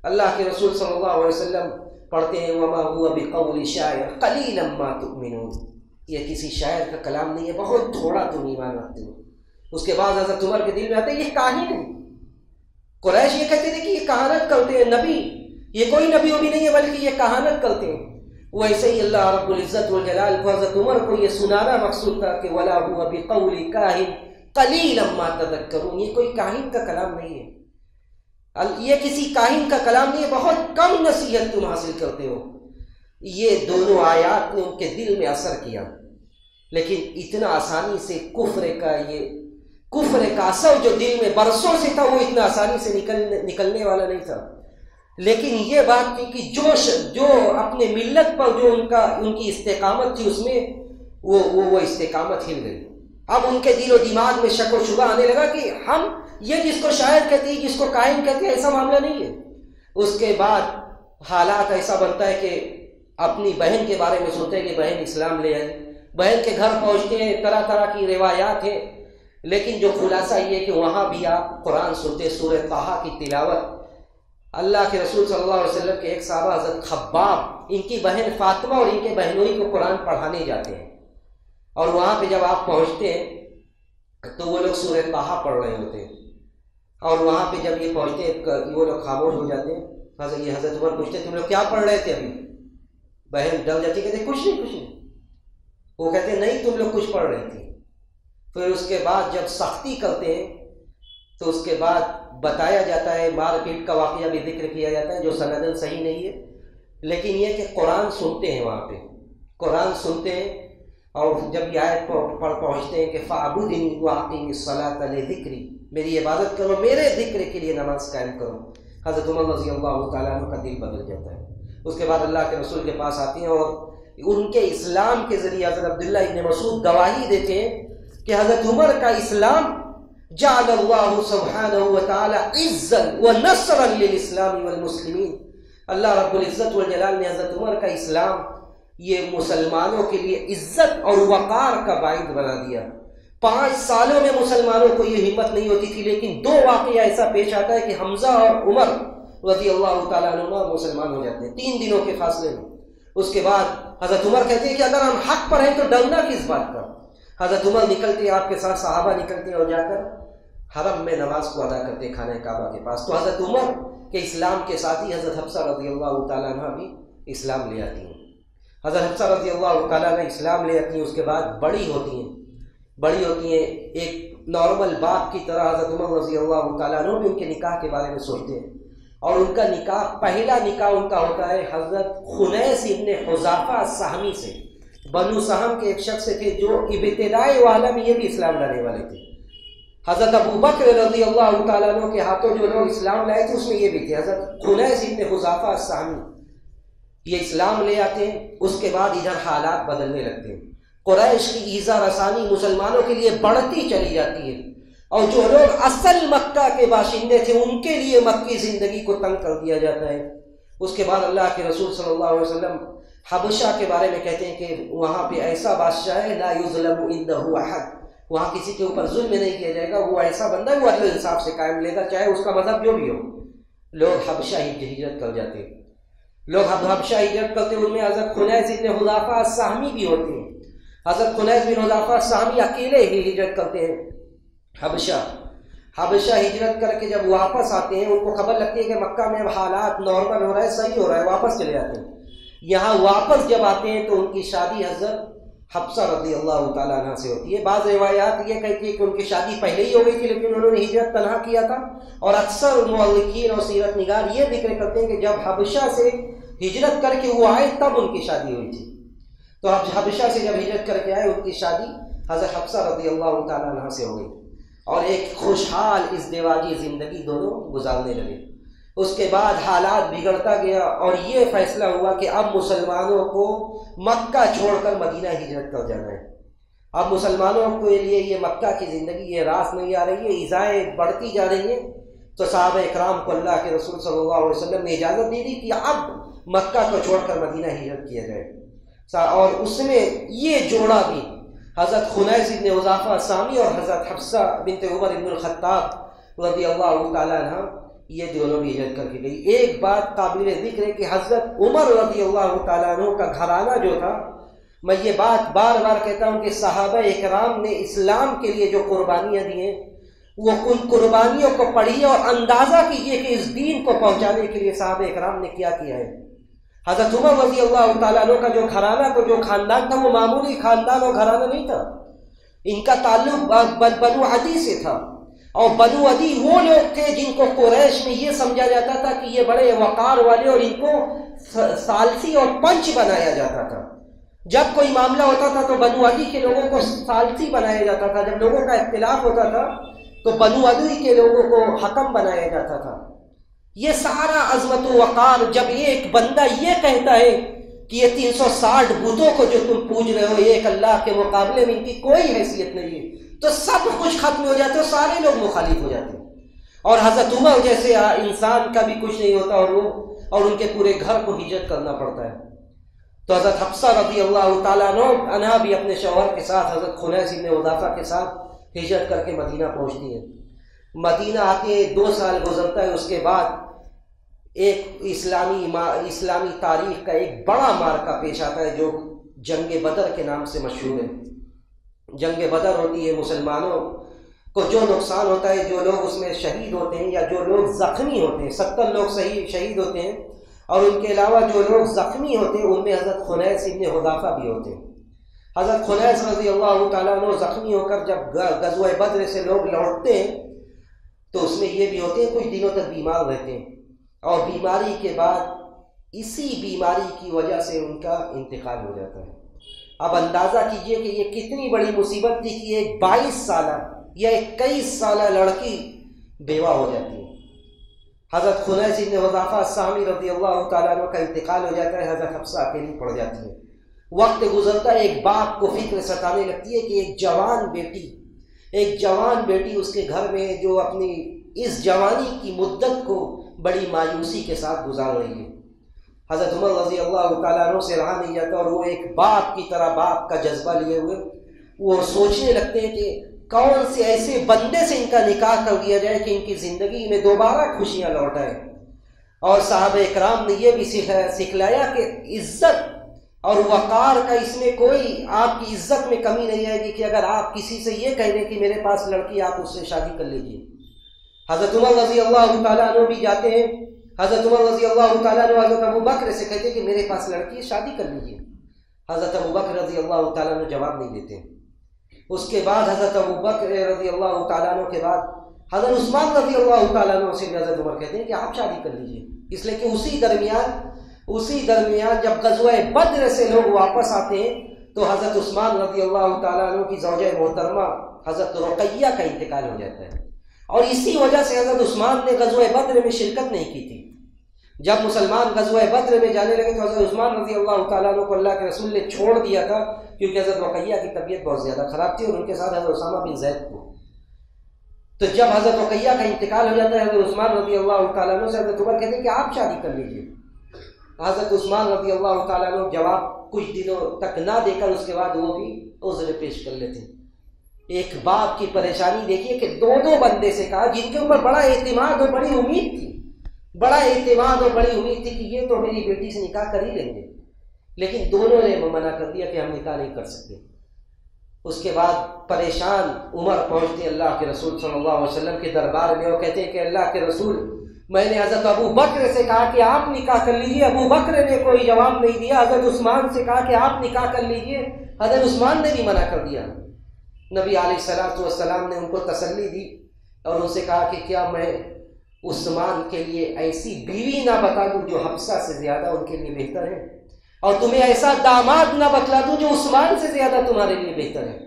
اللہ کے رسول صلی اللہ علیہ وسلم پڑھتے ہیں وما هو بقول شاعر قلیلا ما تؤمنون، یہ کسی شاعر کا کلام نہیں ہے، بہت تھوڑا تم ایمان رکھتے ہو۔ اس کے بعد حضرت عمر کے دل میں آتا ہے یہ کاہن ہے۔ قریش یہ کہتے تھے کہ یہ کہانت کرتے ہیں، نبی یہ کوئی نبی بھی نہیں ہے بلکہ یہ کہانت کرتے ہیں۔ ویسے ہی اللہ رب العزت والجلال کو حضرت عمر کو یہ سنانا مقصود تھا کہ ولا هو بقول کاہن قلیلا ما تذکرون، یہ کوئی کاہن کا کلام نہیں ہے، یہ کسی کاہن کا کلام نہیں ہے، بہت کم نصیحت تم حاصل کرتے ہو۔ یہ دونوں آیات نے ان کے دل میں اثر کیا، لیکن اتنا آسانی سے کفر کا اثر جو دل میں برسوں سے تھا وہ اتنا آسانی سے نکلنے والا نہیں تھا۔ لیکن یہ بات تھی کہ جو اپنے ملت پر جو ان کی استقامت تھی، اس میں وہ استقامت ہل گئی۔ اب ان کے دل و دماغ میں شک و شبہ آنے لگا کہ ہم یہ جس کو شاعر کہتے ہیں، جس کو کاہن کہتے ہیں، ایسا معاملہ نہیں ہے۔ اس کے بعد حالات ایسا بنتا ہے کہ اپنی بہن کے بارے میں سنتے ہیں کہ بہن اسلام لے آئی، بہن کے گھر پہنچتے ہیں، طرح طرح کی روایات ہیں، لیکن جو خلاصہ یہ ہے کہ وہاں بھی آپ قرآن سنتے، سورہ طٰہٰ کی تلاوت۔ اللہ کے رسول صلی اللہ علیہ وسلم کے ایک صحابہ حضرت خباب، ان کی بہن فاطمہ اور ان کے بہنوئی کو قرآن پڑھانے جاتے ہیں، اور وہاں پہ جب آپ پہنچتے ہیں تو وہ لوگ سورہ طٰہٰ پڑھ رہے ہوتے ہیں، اور وہاں پہ جب یہ پہنچتے ہیں وہ لوگ خاموش ہو جاتے ہیں۔ حضرت عمر پوچھتے تم لوگ کیا پڑھ رہے تھے ابھی؟ بہن ڈر جاتی، کہتے کچھ نہیں۔ وہ کہتے نہیں تم لوگ کچھ پڑھ رہی تھی۔ پھر اس کے بعد جب سختی کرتے ہیں تو اس کے بعد بتایا جاتا ہے، مار پیٹ کا واقعہ بھی ذکر کیا جاتا ہے جو سندن صحیح نہیں ہے، لیکن یہ کہ قرآن سنتے ہیں، وہاں پہ قرآن سنتے ہیں، اور جب یہ آیت پر پہنچتے ہیں کہ فَاعْبُدْنِي وَأَقِمِ الصَّلَاةَ لِذِكْرِي، میری عبادت کرو، میرے ذکر کے لیے نماز قائم کرو، حضرت عمر رضی اللہ تعالیٰ عنہ کا دل بدل جاتا ہے۔ اس کے بعد اللہ کے رسول کے پاس آتے ہیں، اور ان کے اسلام کے ذریعے حضرت عبداللہ ابن مسعود گواہی دیتے ہیں کہ حضرت عمر کا اسلام جعل اللہ سبحانہ وتعالی عزا ونصرا للاسلام والمسلمین، اللہ رب العزت والجلال نے حضرت عمر کا اسلام یہ مسلمانوں کے لیے عزت اور وقار کا باعث بنا دیا۔ 5 سالوں میں مسلمانوں کو یہ ہمت نہیں ہوتی تھی، لیکن 2 واقعہ ایسا پیش آتا ہے کہ حمزہ اور عمر رضی اللہ تعالیٰ عنہ مسلمان ہو جاتے ہیں 3 دنوں کے فاصلے میں۔ اس کے بعد حضرت عمر کہتے ہیں کہ اگر ہم حق پر ہیں تو ڈرنا کس بات کا۔ حضرت عمر نکلتے ہیں، آپ کے ساتھ صحابہ نکلتے ہیں اور جا کر حرم میں نماز کو ادا کرتے خانہ کعبہ کے پاس۔ تو حضرت عمر کے اسلام کے ساتھ ہی حضرت حفصہ رضی اللہ تعالیٰ عنہ بھی اسلام لے آتی ہیں۔ حضرت حفصہ رضی اللہ تعالیٰ عنہ اسلام لے آتی ہیں، اس کے بعد بڑی ہوتی ہیں ایک نارمل باپ کی طرح۔ حضرت عمر رضی اللہ تعالیٰ عنہ بھی ان کے نکاح کے بارے میں سوچتے ہیں، اور ان کا نکاح پہلا نکاح ان کا ہوتا ہے حضرت خنیس ابن حذافہ السہمی سے. بنو سہم کے ایک شخص تھے جو ابتدائی والا میں یہ بھی اسلام لانے والے تھے. حضرت ابو بکر رضی اللہ تعالیٰ عنہ کے ہاتھوں جو لوگ اسلام لائے تھے اس میں یہ بھی تھے. حضرت خنیس ابن حذافہ السہمی یہ اسلام لے آتے ہیں. اس کے بعد ادھر حالات بدلنے لگتے ہیں. قریش کی ایذا رسانی مسلمانوں کے لیے بڑھتی چلی جاتی ہے، اور جو لوگ اصل مکہ کے باشندے تھے ان کے لیے مکی زندگی کو تنگ کر دیا جاتا ہے. اس کے بعد اللہ کے رسول صلی اللہ علیہ وسلم حبشہ کے بارے میں کہتے ہیں کہ وہاں پہ ایسا بادشاہ ہے لا یظلم عنده احد، وہاں کسی کے اوپر ظلم نہیں کیا جائے گا. وہ ایسا بندہ ہے وہ عدل انصاف سے قائم لے گا چاہے اس کا مذہب جو بھی ہو. لوگ حبشہ ہجرت کر جاتے ہیں. لوگ حبشہ ہجرت کرتے ہیں. ان میں حضرت خنیس بن حذافہ السہمی بھی ہوتے ہیں. حضرت خنیس بن حذافہ السہمی اکیلے ہی ہجرت کرتے ہیں حبشہ. حبشہ ہجرت کر کے جب واپس آتے ہیں ان کو خبر لگتی ہے کہ مکہ میں اب حالات نارمل ہو رہا ہے، صحیح ہو رہا ہے، واپس چلے جاتے ہیں. یہاں واپس جب آتے ہیں تو ان کی شادی حضرت حفصہ رضی اللہ تعالیٰ عنہ سے ہوتی ہے. بعض روایات یہ کہتی ہے کہ ان کی شادی پہلے ہی ہو گئی تھی لیکن انہوں نے ہجرت تنہا کیا تھا. اور اکثر مؤرخین اور سیرت نگار یہ ذکر کرتے ہیں کہ جب حبشہ سے ہجرت کر کے وہ آئے تب ان کی شادی ہوئی تھی. تو حبشہ سے جب ہجرت کر کے آئے ان کی شادی حضرت حفصہ رضی اللہ تعالیٰ عنہ سے ہو گئی اور ایک خوشحال ازدواجی زندگی دونوں گزارنے لگے. اس کے بعد حالات بگڑتا گیا اور یہ فیصلہ ہوا کہ اب مسلمانوں کو مکہ چھوڑ کر مدینہ ہجرت کر جانا ہے. اب مسلمانوں کے لیے یہ مکہ کی زندگی یہ راس نہیں آ رہی ہے، ایذائیں بڑھتی جا رہی ہیں. تو صحابہ اکرام کو اللہ کے رسول صلی اللہ علیہ وسلم نے اجازت دی کہ اب مکہ کو چھوڑ کر مدینہ ہجرت کیا جائے. اور اس میں یہ جوڑا بھی حضرت خنیس بن حذافہ السہمی اور حضرت حفصہ بنت عمر بن الخطاب رضی اللہ تعالیٰ عنہ یہ دونوں بھی ہجرت کر کے گئی. ایک بات قابل ذکر ہے کہ حضرت عمر رضی اللہ تعالیٰ عنہ کا گھرانہ جو تھا، میں یہ بات بار بار کہتا ہوں کہ صحابہ اکرام نے اسلام کے لیے جو قربانیاں دی ہیں وہ ان قربانیوں کو پڑھیے اور اندازہ کیجیے کہ اس دین کو پہنچانے کے لیے صحابہ اکرام نے کیا کیا ہے. حضرت عمر رضی اللہ تعالیٰ عنہ کا جو گھرانہ کو جو خاندان تھا وہ معمولی خاندان اور گھرانہ نہیں تھا. ان کا تعلق بنو عدی سے تھا، اور بنو عدی وہ لوگ تھے جن کو قریش میں یہ سمجھا جاتا تھا کہ یہ بڑے وقار والے اور ان کو ثالثی اور پنچ بنایا جاتا تھا. جب کوئی معاملہ ہوتا تھا تو بنو عدی کے لوگوں کو ثالثی بنایا جاتا تھا. جب لوگوں کا اختلاف ہوتا تھا تو بنو عدی کے لوگوں کو حکم بنایا جاتا تھا. یہ سارا عظمت و وقار جب ایک بندہ یہ کہتا ہے کہ یہ 360 بتوں کو جو تم پوج رہے ہو ایک اللہ کے مقابلے میں ان کی کوئی حیثیت نہیں ہے، تو سب کچھ ختم ہو جاتے ہیں، سارے لوگ مخالف ہو جاتے ہیں. اور حضرت عمر جیسے انسان کا بھی کچھ نہیں ہوتا اور ان کے پورے گھر کو ہجرت کرنا پڑتا ہے. تو حضرت حفصہ رضی اللہ تعالیٰ عنہ بھی اپنے شوہر کے ساتھ حضرت خنیس بن حذافہ کے ساتھ ہجرت کر کے مدینہ پہنچتی ہیں. مدینہ آتے 2 سال گزرتا ہے. اس کے بعد ایک اسلامی تاریخ کا ایک بڑا مارکہ پیش آتا ہے جو جنگ بدر کے نام سے مشہور ہے. جنگ بدر ہوتی ہے، مسلمانوں کو جو نقصان ہوتا ہے، جو لوگ اس میں شہید ہوتے ہیں یا جو لوگ زخمی ہوتے ہیں، 70 لوگ شہید ہوتے ہیں، اور ان کے علاوہ جو لوگ زخمی ہوتے ہیں ان میں حضرت خنیس بن حذافہ بھی ہوتے ہیں. حضرت خنیس رضی اللہ تعالیٰ عنہ زخمی ہو کر جب غزوہ بدر سے لوگ لوٹتے ہیں تو اس میں یہ بھی ہوتے ہیں کچھ دنوں تک بیمار رہتے ہیں، اور بیماری کے بعد اسی بیماری کی وجہ سے ان کا انتقال ہو جاتا ہے. اب اندازہ کیجئے کہ یہ کتنی بڑی مصیبت تھی کہ ایک 22 سالہ یا 21 سالہ لڑکی بیوہ ہو جاتی ہے. حضرت خنیس بن حذافہ السہمی رضی اللہ تعالیٰ عنہ کا انتقال ہو جاتا ہے. حضرت حفصہ اکیلی پڑ جاتی ہے. وقت گزرتا ہے، ایک باپ کو فکر ستانے لگتی ہے کہ ایک جوان بیٹی اس کے گھر میں جو اپنی اس جوانی کی مدت کو بڑی مایوسی کے ساتھ گزار رہی ہے. حضرت عمر رضی اللہ تعالیٰ عنہ سے رہا نہیں جاتا اور وہ ایک باپ کی طرح باپ کا جذبہ لیے ہوئے وہ سوچنے لگتے ہیں کہ کون سے ایسے بندے سے ان کا نکاح کر دیا جائے کہ ان کی زندگی میں دوبارہ خوشیاں لوٹ آئیں. اور صحابہ اکرام نے یہ بھی سکھلایا کہ عزت اور وقار کا اس میں کوئی آپ کی عزت میں کمی نہیں آئے گی کہ اگر آپ کسی سے یہ کہہ دیں کہ میرے پاس لڑکی آپ اس سے شادی کر لیجیے. حضرت عمر رضی اللہ تعالیٰ عنہ بھی جاتے ہیں. حضرت عمر رضی اللہ تعالیٰ عنہ حضرت ابو بکر سے کہتے ہیں کہ میرے پاس لڑکی ہے، شادی کر لیجیے. حضرت ابو بکر رضی اللہ تعالیٰ عنہ جواب نہیں دیتے. اس کے بعد حضرت ابو بکر رضی اللہ تعالیٰ عنہ کے بعد حضرت عثمان رضی اللہ تعالیٰ عنہ سے حضرت عمر کہتے ہیں کہ آپ شادی کر لیجیے، اس لیے کہ اسی درمیان جب غزوہ بدر سے لوگ واپس آتے ہیں تو حضرت عثمان رضی اللہ تعالیٰ عنہ کی زوجہ محترمہ حضرت رقیہ کا انتقال ہو جاتا ہے، اور اسی وجہ سے حضرت عثمان نے غزوہ بدر میں شرکت نہیں کی تھی۔ جب مسلمان غزوہ بدر میں جانے لگے تو حضرت عثمان رضی اللہ تعالیٰ عنہ کو اللہ کے رسول نے چھوڑ دیا تھا، کیونکہ حضرت رقیہ کی طبیعت بہت زیادہ خراب تھی اور ان کے ساتھ حضرت اسامہ بن زید کو۔ تو جب حضرت رقیہ کا انتقال ہو جاتا ہے حضرت عثمان رضی اللہ تعالیٰ عنہ سے حضرت عمر کہتے ہیں کہ آپ شادی کر لیجیے۔ حضرت عثمان رضی اللہ تعالیٰ عنہ جواب کچھ دنوں تک نہ دے کر اس کے بعد وہ بھی عذر پیش کر لیتے ہیں۔ ایک باپ کی پریشانی دیکھیے کہ دو بندے سے کہا جن کے اوپر بڑا اعتماد اور بڑی امید تھی، کہ یہ تو میری بیٹی سے نکاح کر ہی لیں گے، لیکن دونوں نے منع کر دیا کہ ہم نکاح نہیں کر سکتے۔ اس کے بعد پریشان عمر پہنچتے اللہ کے رسول صلی اللہ علیہ وسلم کے دربار میں اور کہتے ہیں کہ اللہ کے رسول، میں نے حضرت ابو بکر سے کہا کہ آپ نکاح کر لیجیے، ابو بکر نے کوئی جواب نہیں دیا۔ حضرت عثمان سے کہا کہ آپ نکاح کر لیجیے، حضرت عثمان نے بھی منع کر دیا۔ نبی علیہ الصلوۃ والسلام نے ان کو تسلی دی اور ان سے کہا کہ کیا میں عثمان کے لیے ایسی بیوی نہ بتا دوں جو حفصہ سے زیادہ ان کے لیے بہتر ہے، اور تمہیں ایسا داماد نہ بتلا دوں جو عثمان سے زیادہ تمہارے لیے بہتر ہے۔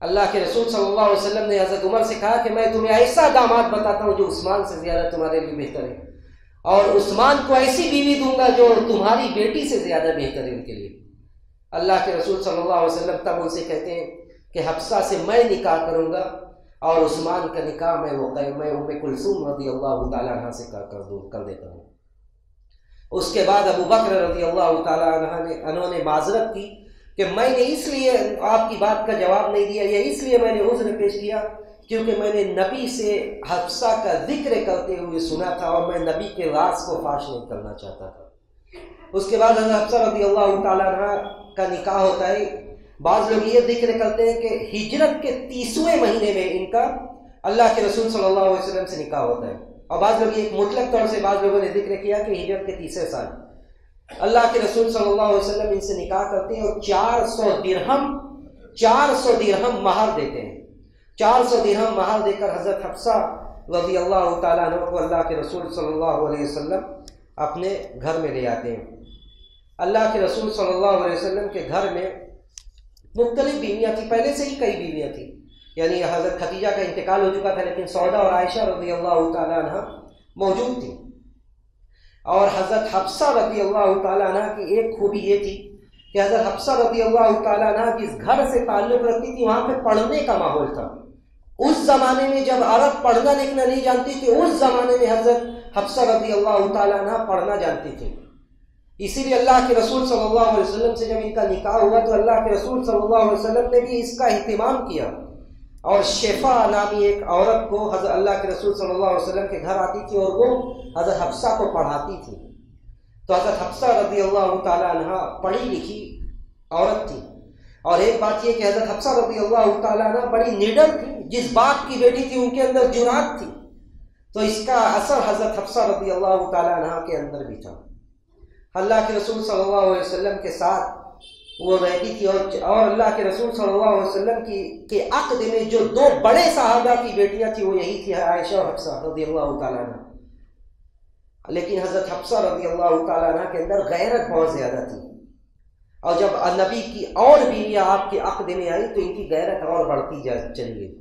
اللہ کے رسول صلی اللہ علیہ وسلم نے حضرت عمر سے کہا کہ میں تمہیں ایسا داماد بتاتا ہوں جو عثمان سے زیادہ تمہارے لیے بہتر ہے، اور عثمان کو ایسی بیوی دوں گا جو تمہاری بیٹی سے زیادہ بہتر ہے ان کے لیے۔ اللہ کے رسول صلی اللہ علیہ وسلم تب ان سے کہتے ہیں کہ حفصہ سے میں نکاح کروں گا، اور عثمان کا نکاح میں ام کلثوم رضی اللہ تعالیٰ عنہ سے کر دیتا ہوں۔ اس کے بعد ابو بکر رضی اللہ تعالیٰ عنہ نے معذرت کی کہ میں نے اس لیے آپ کی بات کا جواب نہیں دیا، یا اس لیے میں نے عذر پیش کیا کیونکہ میں نے نبی سے حفصہ کا ذکر کرتے ہوئے سنا تھا اور میں نبی کے راز کو فاش نہیں کرنا چاہتا تھا۔ اس کے بعد حضرت حفصہ رضی اللہ تعالیٰ عنہ کا نکاح ہوتا ہے۔ بعض لوگ یہ ذکر کرتے ہیں کہ ہجرت کے 30ویں مہینے میں ان کا اللہ کے رسول صلی اللہ علیہ وسلم سے نکاح ہوتا ہے، اور بعض لوگ ایک مطلق طور سے بعض لوگوں نے ذکر کیا کہ ہجرت کے 30ویں سال اللہ کے رسول صلی اللہ علیہ وسلم ان سے نکاح کرتے ہیں اور 400 درہم مہر دیتے ہیں۔ 400 درہم مہر دے کر حضرت حفصہ رضی اللہ تعالیٰ عنہ کو اللہ کے رسول صلی اللہ علیہ وسلم اپنے گھر میں لے آتے ہیں۔ اللہ کے رسول صلی اللہ علیہ وسلم کے گھر میں مختلف بیویاں تھیں، پہلے سے ہی کئی بیویاں تھیں، یعنی حضرت خدیجہ کا انتقال ہو چکا تھا لیکن سودا اور عائشہ رضی اللہ تعالیٰ عنہ موجود تھیں۔ اور حضرت حفصہ رضی اللہ تعالیٰ عنہ کی ایک خوبی یہ تھی کہ حضرت حفصہ رضی اللہ تعالیٰ عنہ جس گھر سے تعلق رکھتی تھی وہاں پہ پڑھنے کا ماحول تھا۔ اس زمانے میں جب عرب پڑھنا لکھنا نہیں جانتی تھی، اس زمانے میں حضرت حفصہ رضی اللہ تعالیٰ عنہ پڑھنا جانتی تھی۔ اسی لیے اللہ کے رسول صلی اللہ علیہ وسلم سے جب ان کا نکاح ہوا تو اللہ کے رسول صلی اللہ علیہ وسلم نے بھی اس کا اہتمام کیا، اور شفا نامی ایک عورت کو حضرت اللہ کے رسول صلی اللہ علیہ وسلم کے گھر آتی تھی اور وہ حضرت حفصہ کو پڑھاتی تھی۔ تو حضرت حفصہ رضی اللہ تعالیٰ عنہ پڑھی لکھی عورت تھی، اور ایک بات یہ کہ حضرت حفصہ رضی اللہ تعالیٰ عنہ بڑی نڈر تھی، جس باپ کی بیٹی تھی ان کے اندر جرات تھی، تو اس کا اثر حضرت حفصہ رضی اللہ تعالیٰ عنہ کے اندر بھی تھا۔ اللہ کے رسول صلی اللہ علیہ وسلم کے ساتھ وہ رہتی تھی، اور اللہ کے رسول صلی اللہ علیہ وسلم کے عقد میں جو 2 بڑے صحابہ کی بیٹیاں تھیں وہ یہی تھی، عائشہ اور حفصہ رضی اللہ تعالیٰ عنہ۔ لیکن حضرت حفصہ رضی اللہ تعالیٰ عنہ کے اندر غیرت بہت زیادہ تھی، اور جب نبی کی اور بیویاں آپ کے عقد میں آئی تو ان کی غیرت اور بڑھتی چلی گئی،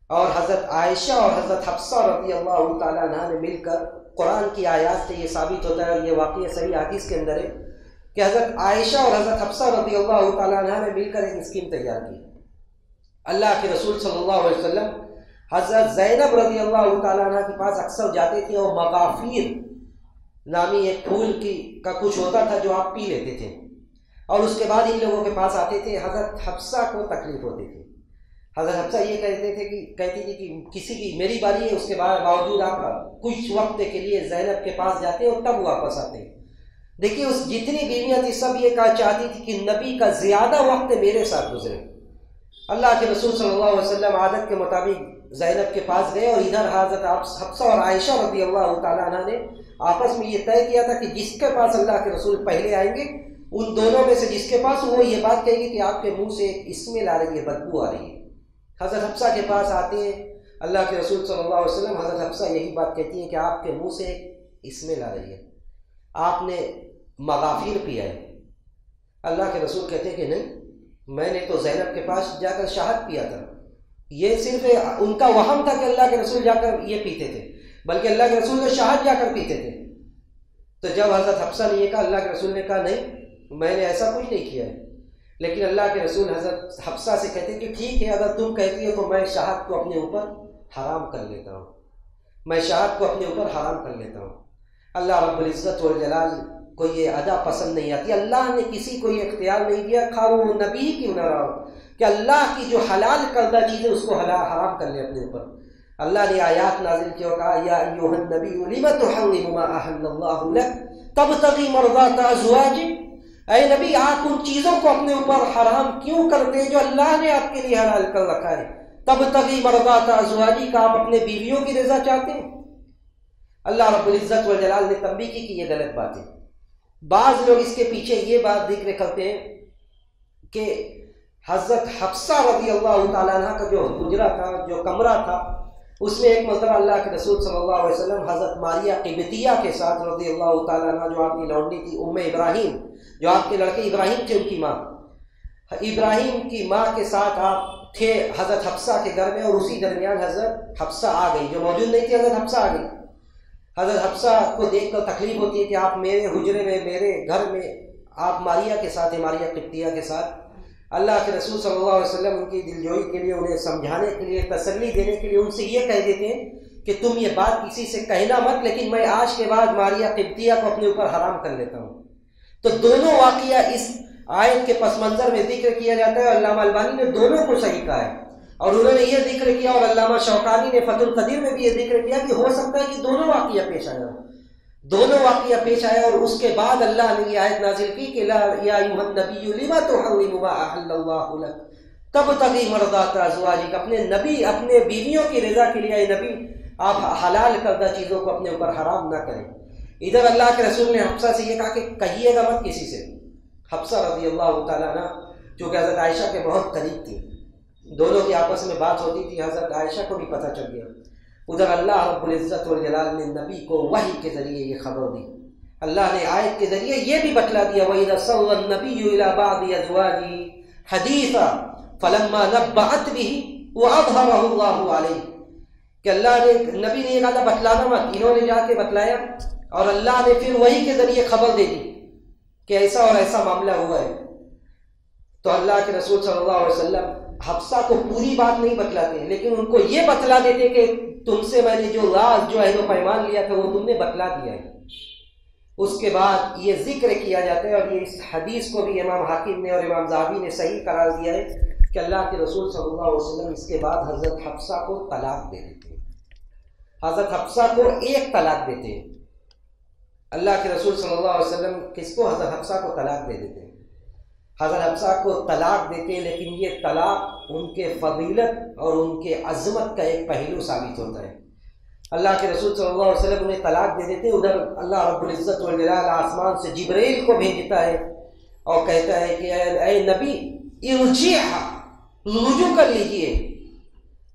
اور حضرت عائشہ اور حضرت حفصہ رضی اللہ تعالیٰ عنہ نے مل کر قرآن کی آیات سے یہ ثابت ہوتا ہے، اور یہ واقعہ صحیح حدیث کے اندر ہے کہ حضرت عائشہ اور حضرت حفصہ رضی اللہ تعالیٰ عنہ نے مل کر ایک اسکیم تیار کی۔ اللہ کے رسول صلی اللہ علیہ وسلم حضرت زینب رضی اللہ تعالیٰ عنہ کے پاس اکثر جاتے تھے، اور مغافیر نامی ایک پھول کا کچھ ہوتا تھا جو آپ پی لیتے تھے، اور اس کے بعد ان لوگوں کے پاس آتے تھے۔ حضرت حفصہ کو تکلیف ہوتی تھی، حضرت حفصہ یہ کہتی تھی کہ کسی کی میری باری ہے، اس کے باوجود آپ کچھ وقت کے لیے زینب کے پاس جاتے اور تب واپس آتے ہیں۔ دیکھیے اس جتنی بیویاں تھیں سب یہ کہا چاہتی تھی کہ نبی کا زیادہ وقت میرے ساتھ گزرے۔ اللہ کے رسول صلی اللہ علیہ وسلم عادت کے مطابق زینب کے پاس گئے، اور ادھر حضرت حفصہ اور عائشہ رضی اللہ تعالیٰ عنہ نے آپس میں یہ طے کیا تھا کہ جس کے پاس اللہ کے رسول پہلے آئیں گے ان دونوں میں سے جس کے پاس وہ یہ بات کہے گی کہ آپ کے منہ سے اسمیل آ رہی ہے، بدبو آ رہی ہے۔ حضرت حفصہ کے پاس آتے ہیں، اللہ کے رسول صلی اللہ علیہ وسلم حضرت حفصہ یہی بات کہتی ہیں کہ آپ کے منہ سے اسمیل آ رہی ہے، آپ نے مغافیر پیا ہے۔ اللہ کے رسول کہتے ہیں کہ نہیں، میں نے تو زینب کے پاس جا کر شہد پیا تھا۔ یہ صرف ان کا وہم تھا کہ اللہ کے رسول جا کر یہ پیتے تھے، بلکہ اللہ کے رسول تو شہد جا کر پیتے تھے۔ تو جب حضرت حفصہ نے یہ کہا، اللہ کے رسول نے کہا نہیں، میں نے ایسا کچھ نہیں کیا ہے۔ لیکن اللہ کے رسول حضرت حفصہ سے کہتے ہیں کہ ٹھیک ہے، اگر تم کہتی ہو تو میں شہد کو اپنے اوپر حرام کر لیتا ہوں، میں شہد کو اپنے اوپر حرام کر لیتا ہوں۔ اللہ رب العزت والجلال کو یہ ادا پسند نہیں آتی۔ اللہ نے کسی کو یہ اختیار نہیں دیا، خواہ وہ نبی کیوں نہ رہا ہو، کہ اللہ کی جو حلال کردہ چیزیں اس کو حرام کر لے اپنے اوپر۔ اللہ نے آیات نازل کی اور کہا، یا ایھا النبی لم تحرم ما احل اللہ لک تبتغی مرضات ازواجک، اے نبی آپ ان چیزوں کو اپنے اوپر حرام کیوں کرتے ہیں جو اللہ نے آپ کے لیے حلال کر رکھا ہے؟ تبتغی مرضات ازواجک، آپ اپنے بیویوں کی رضا چاہتے ہیں؟ اللہ رب العزت والجلال نے تنبیہ کی کہ یہ غلط بات ہے۔ بعض لوگ اس کے پیچھے یہ بات ذکر کرتے ہیں کہ حضرت حفصہ رضی اللہ تعالیٰ عنہ کا جو حجرہ تھا، جو کمرہ تھا، اس میں ایک مرتبہ اللہ کے رسول صلی اللہ علیہ وسلم حضرت ماریہ قبطیہ کے ساتھ رضی اللہ تعالیٰ عنہ، جو آپ کی لونڈی تھی، ام ابراہیم، جو آپ کے لڑکے ابراہیم تھے، ان کی ماں، ابراہیم کی ماں کے ساتھ آپ تھے حضرت حفصہ کے گھر میں، اور اسی درمیان حضرت حفصہ آ گئی، جو موجود نہیں تھی حضرت حفصہ آ گئی۔ حضرت حفصہ کو دیکھ کر تکلیف ہوتی ہے کہ آپ میرے حجرے میں، میرے گھر میں آپ ماریہ کے ساتھ ہیں، ماریہ قبطیہ کے ساتھ۔ اللہ کے رسول صلی اللہ علیہ وسلم ان کی دلجوئی کے لیے، انہیں سمجھانے کے لیے، تسلی دینے کے لیے ان سے یہ کہہ دیتے ہیں کہ تم یہ بات کسی سے کہنا مت، لیکن میں آج کے بعد ماریہ قبطیہ کو اپنے اوپر حرام کر لیتا ہوں۔ تو دونوں واقعہ اس آیت کے پس منظر میں ذکر کیا جاتا ہے، اور علامہ البانی نے دونوں کو صحیح کہا ہے، اور انہوں نے یہ ذکر کیا، اور علامہ شوکانی نے فتح القدیر میں بھی یہ ذکر کیا کہ ہو سکتا ہے کہ دونوں واقعہ پیش آیا، دونوں واقعہ پیش آیا، اور اس کے بعد اللہ نے یہ آیت نازل کی کہ یا ایھا النبی لم تحرم ما احل اللہ لک تبتغی مرضات ازواجک، اپنے نبی، اپنے بیویوں کی رضا کے لیے اے نبی آپ حلال کردہ چیزوں کو اپنے اوپر حرام نہ کریں۔ ادھر اللہ کے رسول نے حفصہ سے یہ کہا کہ کہیے گا مت کسی سے۔ حفصہ رضی اللہ تعالیٰ عنہ چونکہ حضرت عائشہ کے بہت قریب تھی، دونوں کی آپس میں بات ہوتی تھی، حضرت عائشہ کو بھی پتہ چل گیا۔ ادھر اللہ رب العزت والجلال نے نبی کو وحی کے ذریعے یہ خبر دی، اللہ نے آیت کے ذریعے یہ بھی بتلا دیا، وَإِذَا سَوَّى النَّبِيُّ إِلَىٰ بَعْضِ أَزْوَاجِهِ حَدِيثًا فَلَمَّا نَبَّأَتْ بِهِ وَأَظْهَرَهُ اللَّهُ عَلَيْهِ، کہ اللہ نے، نبی نے یہ کہا تھا بتلانا مت، انہوں نے جا کے بتلایا، اور اللہ نے پھر وحی کے ذریعے خبر دے دی کہ ایسا اور ایسا معاملہ ہوا ہے۔ تو اللہ کے رسول صلی اللہ علیہ وسلم حفصہ کو پوری بات نہیں بتلاتے، لیکن ان کو یہ بتلا دیتے کہ تم سے میں نے جو راز، جو عہد و پیمان لیا تھا وہ تم نے بتلا دیا ہے۔ اس کے بعد یہ ذکر کیا جاتا ہے، اور یہ اس حدیث کو بھی امام حاکم نے اور امام ذہبی نے صحیح قرار دیا ہے کہ اللہ کے رسول صلی اللہ علیہ وسلم اس کے بعد حضرت حفصہ کو طلاق دے دیتے ہیں، حضرت حفصہ کو ایک طلاق دیتے ہیں۔ اللہ کے رسول صلی اللہ علیہ وسلم کس کو؟ حضرت حفصہ کو طلاق دے دیتے ہیں، حضرت حفصہ کو طلاق دیتے ہیں، لیکن یہ طلاق ان کے فضیلت اور ان کے عظمت کا ایک پہلو ثابت ہوتا ہے۔ اللہ کے رسول صلی اللہ علیہ وسلم انہیں طلاق دے دیتے ہیں، ادھر اللہ رب العزت والجلال آسمان سے جبرائیل کو بھیجتا ہے اور کہتا ہے کہ اے نبی ارجعها، رجوع کر لیجئے۔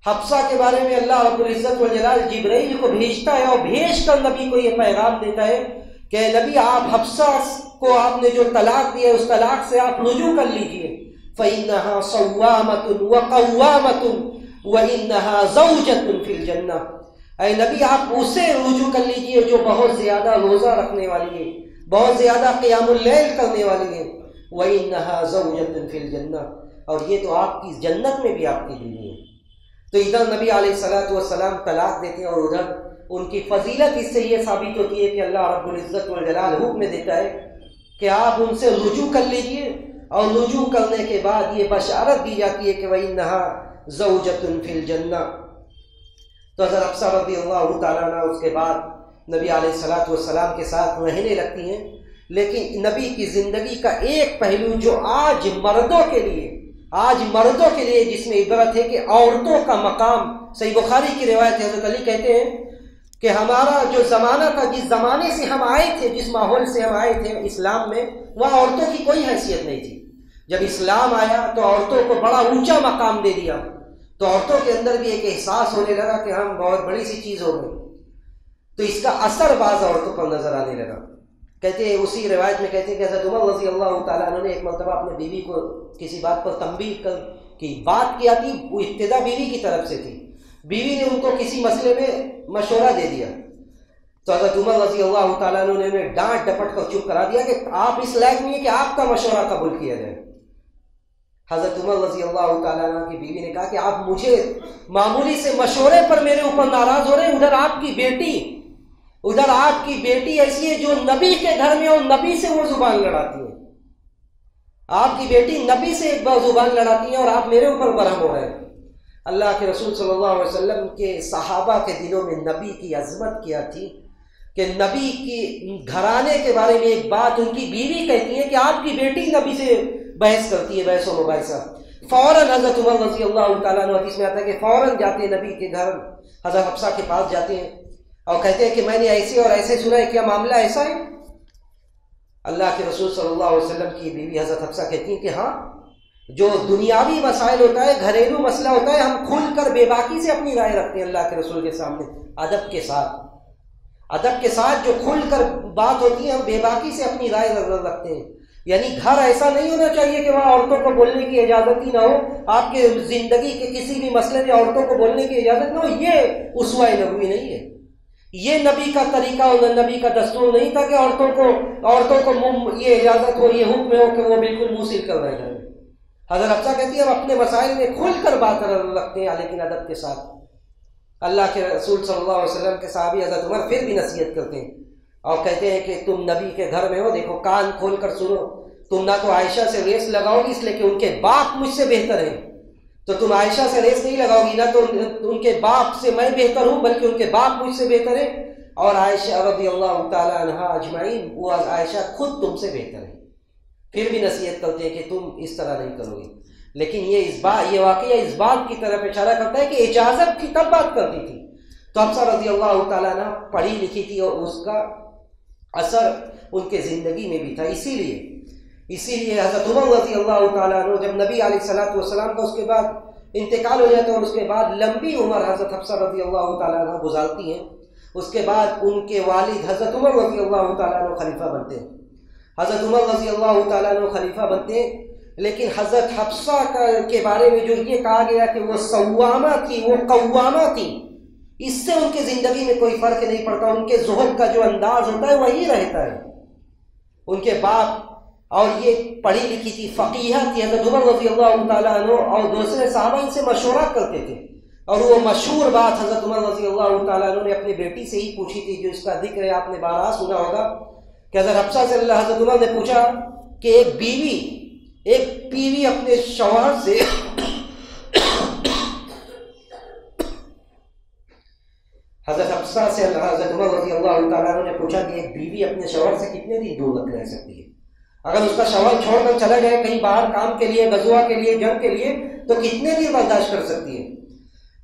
حفصہ کے بارے میں اللہ رب العزت والجلال جبرائیل کو بھیجتا ہے، اور بھیج کر نبی کو یہ پیغام دیتا ہے کہ اے نبی آپ حفصہ کو آپ نے جو طلاق دیا اس طلاق سے آپ رجوع کر لیجئے، فَإِنَّهَا صَوَّامَةٌ وَقَوَّامَةٌ وَإِنَّهَا زَوْجَةٌ فِي الْجَنَّةِ، اے نبی آپ اسے رجوع کر لیجئے جو بہت زیادہ روزہ رکھنے والی ہے، بہت زیادہ قیام اللیل کرنے والی ہے، وَإِنَّهَا زَوْجَةٌ فِي الْجَنَّةِ، اور یہ تو آپ کی جنت میں بھی آپ کی بیوی ہے۔ تو ادھر نبی علیہ الصلوۃ والسلام طلاق دیتے ہیں، اور ادھر ان کی فضیلت اس سے یہ ثابت ہوتی ہے کہ اللہ رب العزت والجلال حکم دیتا ہے کہ آپ ان سے رجوع کر لیجئے، اور رجوع کرنے کے بعد یہ بشارت دی جاتی ہے کہ وَإِنَّهَا زَوْجَةٌ فِي الْجَنَّةِ۔ تو حضرت حفصہ رضی اللہ تعالیٰ عنہ اس کے بعد نبی علیہ الصلوۃ والسلام کے ساتھ رہنے لگتی ہیں، لیکن نبی کی زندگی کا ایک پہلو جو آج مردوں کے لیے جس میں عبرت ہے کہ عورتوں کا مقام، صحیح بخاری کی روایت ہے، حضرت علی کہتے ہیں کہ ہمارا جو زمانہ تھا، جس زمانے سے ہم آئے تھے، جس ماحول سے ہم آئے تھے اسلام میں، وہاں عورتوں کی کوئی حیثیت نہیں تھی۔ جب اسلام آیا تو عورتوں کو بڑا اونچا مقام دے دیا، تو عورتوں کے اندر بھی ایک احساس ہونے لگا کہ ہم بہت بڑی سی چیز ہو گئی، تو اس کا اثر بعض عورتوں پر نظر آنے لگا۔ کہتے ہیں اسی روایت میں کہتے ہیں کہ حضرت عمر رضی اللہ تعالیٰ عنہ نے ایک مرتبہ اپنے بیوی کو کسی بات پر تنبیہ کی بات کیا تھی، وہ ابتدا بیوی کی طرف سے تھی، بیوی نے ان کو کسی مسئلے میں مشورہ دے دیا، تو حضرت عمر رضی اللہ تعالیٰ عنہ نے انہیں ڈانٹ ڈپٹ کر چپ کرا دیا کہ آپ اس لائق نہیں ہے کہ آپ کا مشورہ قبول کیا جائے۔ حضرت عمر رضی اللہ تعالیٰ عنہ کی بیوی نے کہا کہ آپ مجھے معمولی سے مشورے پر میرے اوپر ناراض ہو رہے ہیں، ادھر آپ کی بیٹی ایسی ہے جو نبی کے گھر میں اور نبی سے وہ زبان لڑاتی ہے، آپ کی بیٹی نبی سے ایک بار زبان لڑاتی ہے اور آپ میرے اوپر برہم ہو رہے ہیں۔ اللہ کے رسول صلی اللہ علیہ وسلم کے صحابہ کے دلوں میں نبی کی عظمت کیا تھی کہ نبی کی گھرانے کے بارے میں ایک بات ان کی بیوی کہتی ہے کہ آپ کی بیٹی نبی سے بحث کرتی ہے، بحث و مباحثہ۔ فوراً حضرت عمر رضی اللہ تعالیٰ عنہ، حدیث میں آتا ہے کہ فوراً جاتے ہیں نبی کے گھر، حضرت حفصہ کے پاس جاتے ہیں اور کہتے ہیں کہ میں نے ایسے اور ایسے سنا ہے، کیا معاملہ ایسا ہے؟ اللہ کے رسول صلی اللہ علیہ وسلم کی بیوی حضرت حفصہ کہتی ہیں کہ ہاں، جو دنیاوی مسائل ہوتا ہے، گھریلو مسئلہ ہوتا ہے، ہم کھل کر بے باکی سے اپنی رائے رکھتے ہیں اللہ کے رسول کے سامنے، ادب کے ساتھ جو کھل کر بات ہوتی ہے، ہم بے باکی سے اپنی رائے رکھتے ہیں۔ یعنی گھر ایسا نہیں ہونا چاہیے کہ وہاں عورتوں کو بولنے کی اجازت ہی نہ ہو، آپ کے زندگی کے کسی بھی مسئلے میں عورتوں کو بولنے کی اجازت نہ ہو، یہ اسوہ نبوی نہیں ہے، یہ نبی کا طریقہ اور نبی کا دستور نہیں تھا کہ عورتوں کو یہ اجازت ہو، یہ حکم ہو کہ وہ بالکل منہ سل کر رہ جائیں۔ حضرت حفصہ کہتی ہے ہم اپنے مسائل میں کھل کر بات رکھتے ہیں لیکن ادب کے ساتھ۔ اللہ کے رسول صلی اللہ علیہ وسلم کے صحابی حضرت عمر پھر بھی نصیحت کرتے ہیں اور کہتے ہیں کہ تم نبی کے گھر میں ہو، دیکھو کان کھول کر سنو، تم نہ تو عائشہ سے ریس لگاؤ گی اس لیے کہ ان کے باپ مجھ سے بہتر ہیں، تو تم عائشہ سے ریس نہیں لگاؤ گی، نہ تو ان کے باپ سے میں بہتر ہوں بلکہ ان کے باپ مجھ سے بہتر ہیں، اور عائشہ رضی اللہ تعالی عنہا اجمعین، وہ عائشہ خود تم سے بہتر ہے۔ پھر بھی نصیحت کرتے ہیں کہ تم اس طرح نہیں کرو گے، لیکن یہ واقعہ اس بات کی طرف اشارہ کرتا ہے کہ اجازت کی تب بات کرتی تھی۔ تو حفصہ رضی اللہ تعالیٰ عنہ پڑھی لکھی تھی اور اس کا اثر ان کے زندگی میں بھی تھا، اسی لیے حضرت عمر رضی اللہ تعالیٰ عنہ جب نبی علیہ الصلوۃ والسلام کا اس کے بعد انتقال ہو جاتا ہے اور اس کے بعد لمبی عمر حضرت حفصہ رضی اللہ تعالیٰ عنہ گزارتی ہیں، اس کے بعد ان کے والد حضرت عمر رضی اللہ تعالیٰ عنہ خلیفہ بنتے ہیں، حضرت عمر رضی اللہ تعالیٰ عنہ خلیفہ بنتے ہیں، لیکن حضرت حفصہ کے بارے میں جو یہ کہا گیا کہ وہ صوامہ تھی، وہ قوامہ تھی، اس سے ان کی زندگی میں کوئی فرق نہیں پڑتا، ان کے زہد کا جو انداز ہوتا ہے وہی رہتا ہے۔ ان کے باپ اور یہ پڑھی لکھی تھی، فقیہ تھی، حضرت عمر رضی اللہ تعالیٰ عنہ اور دوسرے صحابہ ان سے مشورہ کرتے تھے، اور وہ مشہور بات حضرت عمر رضی اللہ تعالیٰ عنہ نے اپنی بیٹی سے ہی پوچھی تھی، جو اس کا ذکر ہے آپ نے بارہا سنا ہوگا، کہ حضرت حفصہ سے حضرت عمر نے پوچھا کہ ایک بیوی اپنے شوہر سے حضرت حفصہ سے حضرت عمر رضی اللہ تعالیٰ عنہ نے پوچھا کہ ایک بیوی اپنے شوہر سے کتنے دن دور رہ سکتی ہے؟ اگر اس کا شوہر چھوڑ کر چلا جائے کہیں باہر کام کے لیے، غزوہ کے لیے، جنگ کے لیے، تو کتنے دن برداشت کر سکتی ہے؟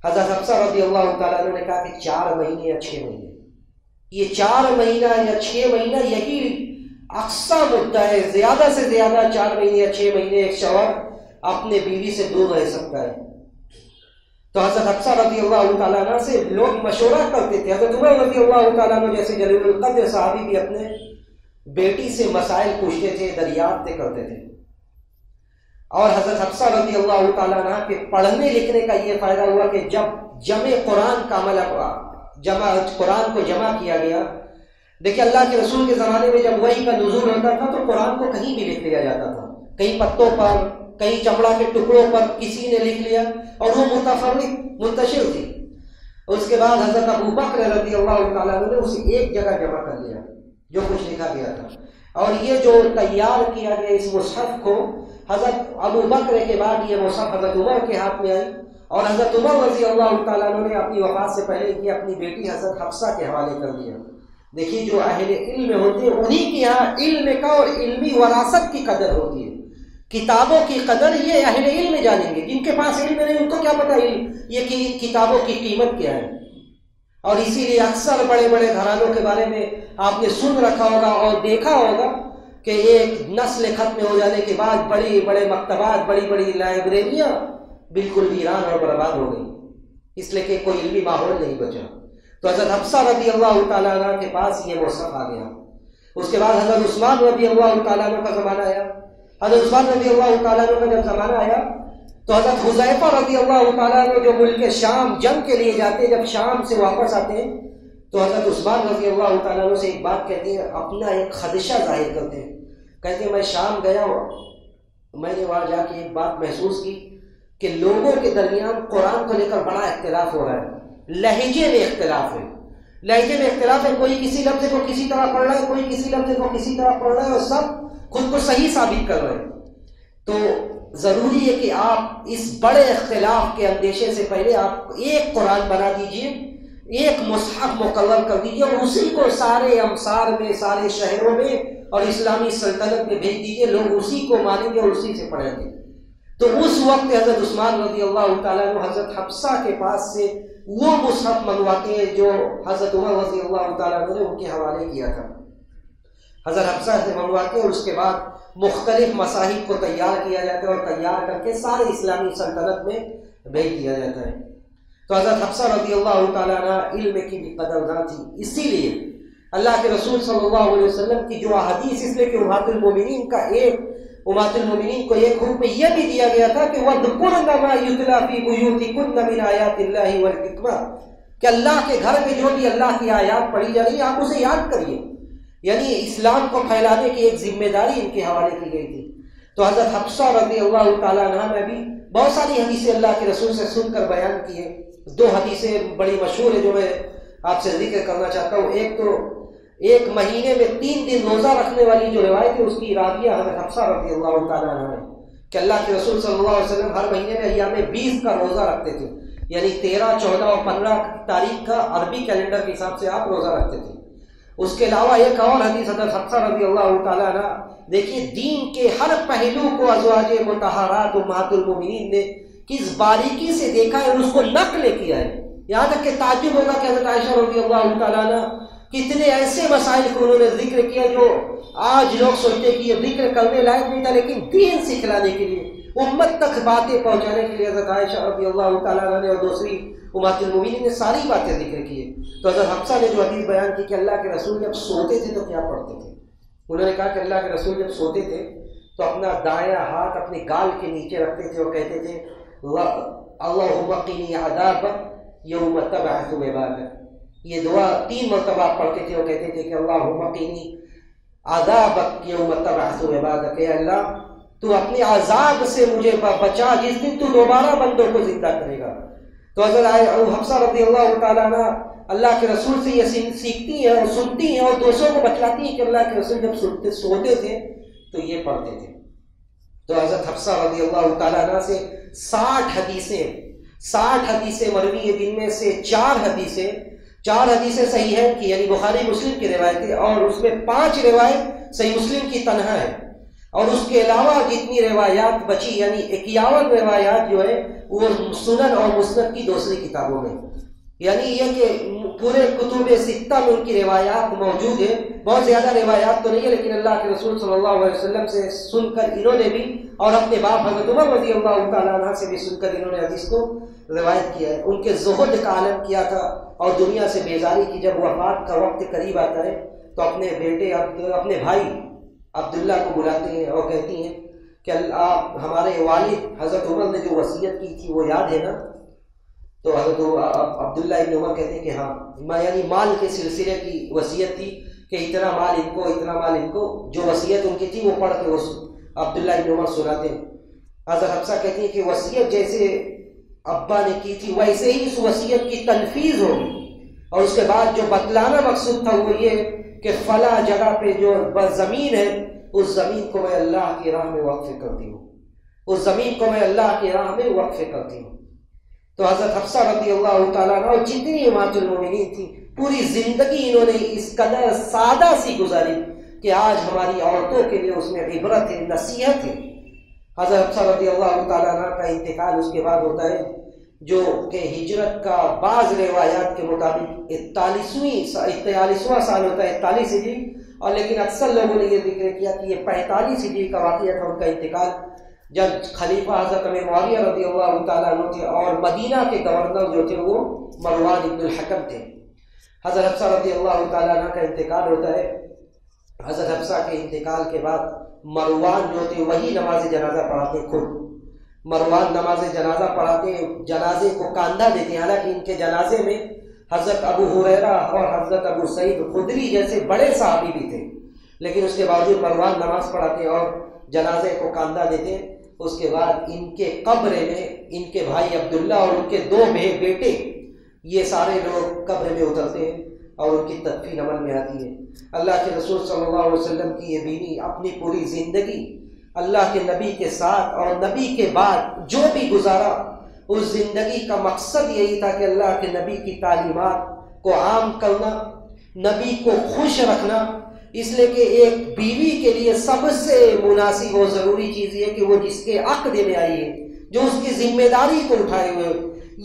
حضرت حفصہ رضی اللہ تعالیٰ عنہ نے کہا کہ 4 مہینے یا 6 مہینے۔ یہ 4 مہینہ یا 6 مہینہ یہی اقصی مدت ہے، زیادہ سے زیادہ 4 مہینے یا 6 مہینے ایک شوہر اپنے بیوی سے دور رہ سکتا ہے۔ تو حضرت حفصہ رضی اللہ تعالیٰ عنہ سے لوگ مشورہ کرتے تھے، حضرت عمر رضی اللہ تعالیٰ عنہ جیسے جلیل القدر صحابی بھی اپنے بیٹی سے مسائل پوچھتے تھے، دریافت کرتے تھے، اور حضرت حفصہ رضی اللہ تعالیٰ عنہ کے پڑھنے لکھنے کا یہ فائدہ ہوا کہ جب جمع قرآن کا عمل قرآن کو جمع کیا گیا، دیکھیں اللہ کے رسول کے زمانے میں جب وحی کا نزول ہوتا تھا تو قرآن کو کہیں بھی لکھ لیا جاتا تھا، کہیں پتوں پر، کہیں چمڑا کے ٹکڑوں پر کسی نے لکھ لیا اور وہ متفرق منتشر تھی۔ اس کے بعد حضرت ابو بکر رضی اللہ تعالیٰ عنہ نے اسے ایک جگہ جمع کر لیا جو کچھ لکھا گیا تھا، اور یہ جو تیار کیا گیا اس مصحف کو حضرت ابو بکر کے بعد یہ مصحف حضرت عمر کے ہاتھ میں آئی، اور حضرت عمر رضی اللہ تعالیٰ عنہ نے اپنی وفات سے پہلے کی اپنی بیٹی حضرت حفصہ کے حوالے کر دیا۔ دیکھیے جو اہل علم ہوتے ہیں انہی کے یہاں علم کا اور علمی وراثت کی قدر ہوتی ہے، کتابوں کی قدر یہ اہل علم جانیں گے، جن کے پاس علم نہیں ان کو کیا پتہ یہ کہ کتابوں کی قیمت کیا ہے۔ اور اسی لیے اکثر بڑے بڑے گھرانوں کے بارے میں آپ نے سن رکھا ہوگا اور دیکھا ہوگا کہ ایک نسل ختم ہو جانے کے بعد بڑے بڑے مکتبات، بڑی بڑی لائبریریاں بالکل ویران اور برباد ہو گئی، اس لیے کہ کوئی علمی ماحول نہیں بچا۔ تو حضرت حفصہ رضی اللہ تعالیٰ عنہ کے پاس یہ مصحف آ گیا۔ اس کے بعد حضرت عثمان رضی اللہ تعالیٰ عنہ کا زمانہ آیا۔ حضرت عثمان رضی اللہ تعالیٰ عنہ کا جب زمانہ آیا تو حضرت حذیفہ رضی اللہ تعالیٰ عنہ جو ملک شام جنگ کے لیے جاتے، جب شام سے واپس آتے ہیں تو حضرت عثمان رضی اللہ تعالیٰ عنہ سے ایک بات کہتے ہیں، اپنا ایک خدشہ ظاہر کرتے ہیں، کہتے ہیں میں شام گیا میں نے وہاں جا کے ایک بات محسوس کی کہ لوگوں کے درمیان قرآن کو لے کر بڑا اختلاف ہو رہا ہے، لہجے میں اختلاف ہے، لہجے میں اختلاف ہے، کوئی کسی لفظ کو کسی طرح پڑھ رہا ہے، کوئی کسی لفظ کو کسی طرح پڑھ رہا ہے، اور سب خود کو صحیح ثابت کر رہے ہیں۔ تو ضروری ہے کہ آپ اس بڑے اختلاف کے اندیشے سے پہلے آپ ایک قرآن بنا دیجئے، ایک مصحف مقرر کر دیجئے، اور اسی کو سارے امصار میں، سارے شہروں میں اور اسلامی سلطنت میں بھیج دیجئے، لوگ اسی کو مانیں گے اور اسی سے پڑھیں گے۔ تو اس وقت حضرت عثمان رضی اللہ تعالیٰ عنہ حضرت حفصہ کے پاس سے وہ مصحف منگواتے ہیں جو حضرت عمر رضی اللہ تعالیٰ عنہ نے ان کے حوالے کیا تھا۔ حضرت حفصہ سے منگواتے ہیں اور اس کے بعد مختلف مصاحف کو تیار کیا جاتا ہے اور تیار کر کے سارے اسلامی سلطنت میں بھیج دیا جاتا ہے۔ تو حضرت حفصہ رضی اللہ تعالیٰ عنہ علم کی بھی قدردان تھی، اسی لیے اللہ کے رسول صلی اللہ علیہ وسلم کی جو احادیث، اس لیے کہ امہات المومنین کو ایک حکم یہ بھی دیا گیا تھا کہ وَاذْكُرْنَ مَا يُتْلَىٰ فِي بُيُوتِكُنَّ مِنْ آيَاتِ اللَّهِ وَالْحِكْمَةِ، کہ اللہ کے گھر میں جو بھی اللہ کی آیات پڑھی جا رہی ہے آپ اسے یاد کریے، یعنی اسلام کو پھیلانے کی ایک ذمہ داری ان کے حوالے کی گئی تھی۔ تو حضرت حفصہ رضی اللہ تعالیٰ عنہ نے بھی بہت ساری حدیثیں اللہ کے رسول سے سن کر بیان کی ہیں۔ دو حدیثیں بڑی مشہور ہیں جو میں آپ سے ذکر کرنا چاہتا ہوں۔ ایک تو ایک مہینے میں 3 دن روزہ رکھنے والی جو روایت ہے اس کی راویہ حضرت حفصہ رضی اللہ تعالیٰ عنہ ہے کہ اللہ کے رسول صلی اللہ علیہ وسلم ہر مہینے میں ایام 20 کا روزہ رکھتے تھے، یعنی 13، 14 اور 15 تاریخ کا عربی کیلنڈر کے حساب سے آپ روزہ رکھتے تھے۔ اس کے علاوہ ایک اور حدیث حضرت حفصہ رضی اللہ تعالیٰ عنہ، دیکھیے دین کے ہر پہلو کو ازواج مطہرات امہات المومنین نے کس باریکی سے دیکھا ہے اور اس کو نقل کیا ہے، یہاں تک کہ تعجب ہوگا کہ حضرت عائشہ رضی اللہ تعالیٰ عنہ کتنے ایسے مسائل کو انہوں نے ذکر کیا جو آج لوگ سوچتے کہ یہ ذکر کرنے لائق نہیں تھا، لیکن دین سکھلانے کے لیے، امت تک باتیں پہنچانے کے لیے حضرت عائشہ رضی اللہ تعالیٰ عنہ نے اور دوسری امہات المومنین نے ساری باتیں ذکر کی ہے۔ تو حضرت حفصہ نے جو حدیث بیان کی کہ اللہ کے رسول جب سوتے تھے تو کیا پڑھتے تھے، انہوں نے کہا کہ اللہ کے رسول جب سوتے تھے تو اپنا دایاں ہاتھ اپنے گال کے نیچے رکھتے تھے اور کہتے تھے اللہم قنی عذابک یوم تبعث عبادک۔ یہ دعا 3 مرتبہ پڑھتے تھے اور کہتے تھے کہ اللہم قنی عذابک یوم تبعث عبادک، اے اللہ تو اپنے عذاب سے مجھے بچا جس دن تو دوبارہ بندوں کو زندہ کرے گا۔ تو حضرت حفصہ رضی اللہ تعالیٰ عنہ اللہ کے رسول سے یہ سیکھتی ہیں اور سنتی ہیں اور دوسروں کو بتلاتی ہیں کہ اللہ کے رسول جب سوتے تھے تو یہ پڑھتے تھے۔ تو حضرت حفصہ رضی اللہ تعالیٰ عنہ سے 60 حدیثیں مروی ہیں، جن میں سے 4 حدیثیں صحیح ہیں کہ یعنی بخاری مسلم کی روایتیں، اور اس میں 5 روایت صحیح مسلم کی تنہا ہے، اور اس کے علاوہ جتنی روایات بچی یعنی 51 روایات جو ہے وہ سنن اور مسند کی دوسری کتابوں میں، یعنی یہ کہ پورے کتب 6 میں ان کی روایات موجود ہیں۔ بہت زیادہ روایات تو نہیں ہے، لیکن اللہ کے رسول صلی اللہ علیہ وسلم سے سن کر انہوں نے بھی اور اپنے باپ حضرت عمر رضی اللہ تعالیٰ عنہ سے بھی سن کر انہوں نے حدیث کو روایت کیا ہے۔ ان کے زہد کا عالم کیا تھا اور دنیا سے بیزاری کی جب وفات کا وقت قریب آتا ہے تو اپنے بیٹے اپنے بھائی عبداللہ کو بلاتے ہیں اور کہتی ہیں کہ آپ ہمارے والد حضرت عمر نے جو وصیت کی تھی وہ یاد ہے نا؟ تو حضرت عبداللہ ابن عمر کہتے ہیں کہ ہاں، یعنی مال کے سلسلے کی وصیت تھی کہ اتنا مال ان کو، اتنا مال ان کو، جو وصیت ان کی تھی وہ پڑھ کے وہ عبداللہ ابن عمر سناتے ہیں۔ حضرت حفصہ کہتی ہیں کہ وصیت جیسے ابا نے کی تھی ویسے ہی اس وصیت کی تنفیذ ہوگی، اور اس کے بعد جو بتلانا مقصود تھا وہ یہ کہ فلاں جگہ پہ جو زمین ہے اس زمین کو میں اللہ کی راہ میں وقف کرتی ہوں، اس زمین کو میں اللہ کی راہ میں وقف کرتی ہوں۔ تو حضرت حفصہ رضی اللہ تعالیٰ عنہ اور جتنی امہات المومنین تھی پوری زندگی انہوں نے اس قدر سادہ سی گزاری کہ آج ہماری عورتوں کے لیے اس میں عبرت ہے، نصیحت ہے۔ حضرت حفصہ رضی اللہ تعالیٰ عنہ کا انتقال اس کے بعد ہوتا ہے جو کہ ہجرت کا بعض روایات کے مطابق 43واں سال ہوتا ہے، 41 ہجری، اور لیکن اکثر لوگوں نے یہ ذکر کیا کہ یہ 45 ہجری کا واقعہ تھا ان کا انتقال، جب خلیفہ حضرت امیر معاویہ رضی اللہ تعالیٰ عنہ تھے اور مدینہ کے گورنر جو تھے وہ مروان ابن الحکم تھے. حضرت حفصہ رضی اللہ تعالیٰ عنہ کا انتقال ہوتا ہے. حضرت حفصہ کے انتقال کے بعد مروان جو تھے وہی نماز جنازہ پڑھاتے خود. مروان نماز جنازہ پڑھاتے، جنازے کو کاندھا دیتے ہیں. حالانکہ ان کے جنازے میں حضرت ابو ہریرہ اور حضرت ابو سعید خدری جیسے بڑے صحابی بھی تھے، لیکن اس کے باوجود مروان نماز پڑھاتے اور جنازے کو کاندھا دیتے. اس کے بعد ان کے قبر میں ان کے بھائی عبداللہ اور ان کے 2 بیٹے یہ سارے لوگ قبر میں اترتے ہیں اور ان کی تدفین عمل میں آتی ہے. اللہ کے رسول صلی اللہ علیہ وسلم کی یہ بیوی اپنی پوری زندگی اللہ کے نبی کے ساتھ اور نبی کے بعد جو بھی گزارا، اس زندگی کا مقصد یہی تھا کہ اللہ کے نبی کی تعلیمات کو عام کرنا، نبی کو خوش رکھنا. اس لیے کہ ایک بیوی کے لیے سب سے مناسب اور ضروری چیز یہ کہ وہ جس کے عقد میں آئی ہے، جو اس کی ذمہ داری کو اٹھائے ہوئے،